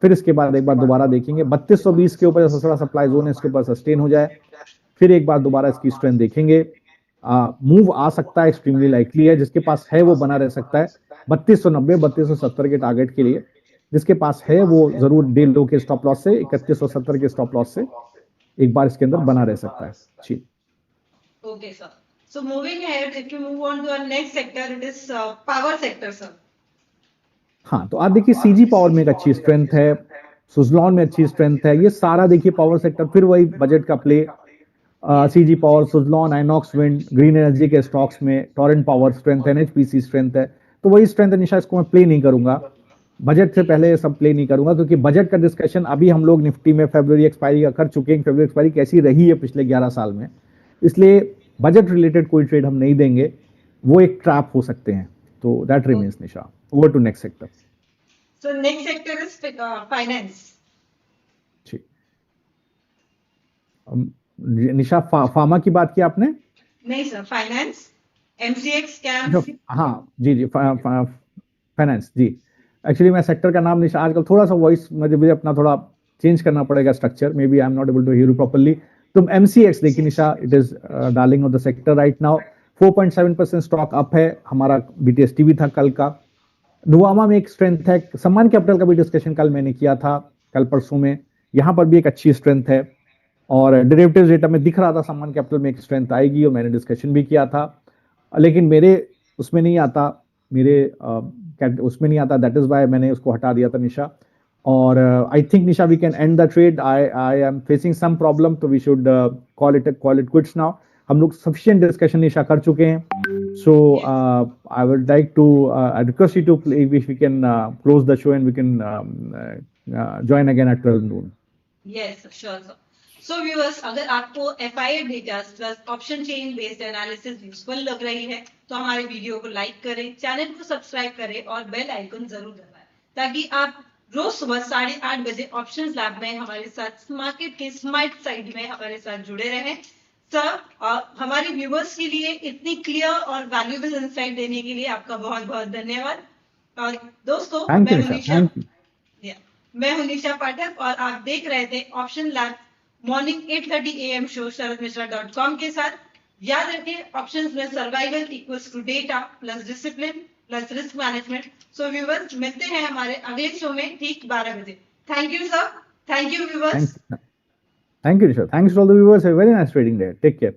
फिर इसके बाद एक बार दोबारा देखेंगे 3220 के ऊपर जो सप्लाई जोन है इसके ऊपर सस्टेन हो जाए, फिर एक बार दोबारा इसकी स्ट्रेंथ देखेंगे। मूव आ सकता है, एक्सट्रीमली लाइकली है, जिसके पास है वो बना रह सकता है 3290 3270 के टारगेट के लिए, जिसके पास है वो जरूर डेल लो के स्टॉप लॉस से 3170 के स्टॉप लॉस से एक बार इसके अंदर बना रह सकता है। जी, okay sir. So moving ahead, if you move on to our next sector, it is power sector sir. हाँ, तो आप देखिए सीजी पावर में एक अच्छी स्ट्रेंथ है, सुजलॉन में अच्छी स्ट्रेंथ है, ये सारा देखिए पावर सेक्टर फिर वही बजट का play, CG power, Suzlon, INOX wind, green energy के स्टॉक्स में टोरेंट पावर स्ट्रेंथ है, एनएचपीसी स्ट्रेंथ है, तो वही स्ट्रेंथ है निशा, इसको मैं प्ले नहीं करूंगा, बजट से पहले सब प्ले नहीं करूंगा, क्योंकि बजट का डिस्कशन अभी हम लोग निफ्टी में फरवरी एक्सपायरी का कर चुके हैं, फरवरी एक्सपायरी कैसी रही है पिछले 11 साल में, इसलिए बजट रिलेटेड कोई ट्रेड हम नहीं देंगे, वो एक ट्रैप हो सकते हैं, तो that remains Nisha. Over to next sector. So next sector is finance. ठीक, निशा फार्मा की बात की आपने? नहीं सर, फाइनेंस, एमसीएक्स कैम्स। हाँ जी, फाइनेंस जी। एक्चुअली मैं सेक्टर का नाम निशा, आजकल थोड़ा सा वॉइस मुझे अपना थोड़ा चेंज करना पड़ेगा structure, maybe I am not able to hear you properly. तो एमसीएक्स देखिए Nisha, it is darling of the sector right now, 4.7% stock up है, हमारा बीटीएसटी भी था कल का। नुवामा में एक स्ट्रेंथ है, सम्मान कैपिटल का भी डिस्कशन कल मैंने किया था, कल परसों में, यहाँ पर भी एक अच्छी स्ट्रेंथ है, और डेरिवेटिव्स डेटा में दिख रहा था सम्मान कैपिटल में एक स्ट्रेंथ आएगी, और मैंने डिस्कशन भी किया था, लेकिन मेरे उसमें नहीं आता, मेरे उसमें नहीं आता, दैट इज वाई मैंने उसको हटा दिया था निशा. और I think Nisha we can end the trade. I am facing some problem, तो we should call it quits now. हम लोग सफिशिएंट डिस्कशन निशा कर चुके हैं. So I would like to I request you to if we can close the show and we can join again at 12 noon. Yes, sure, sir. So viewers, अगर आपको FIA data plus option chain based analysis useful लग रही है तो हमारे video को like करें, channel को सब्सक्राइब करें और बेल आइकन जरूर दबाएं ताकि आप रोज सुबह 8:30 बजे ऑप्शंस लैब में हमारे साथ मार्केट के स्मार्ट साइड में हमारे साथ जुड़े रहें. सर, हमारे व्यूवर्स के लिए इतनी क्लियर और वैल्यूएबल इंसाइट देने के लिए आपका बहुत बहुत धन्यवाद. और दोस्तों, मैं हूं निशा पाठक और आप देख रहे थे option lab morning 8:30 AM show sharadmishra.com के साथ. याद रखें, ऑप्शंस में survival equals to data plus discipline plus risk management. So viewers, मिलते हैं हमारे अगले शो में ठीक 12 बजे. Thank you sir. Thank you viewers. Thank you, Nisha. Thanks to all the viewers. Have a very nice trading day. Take care.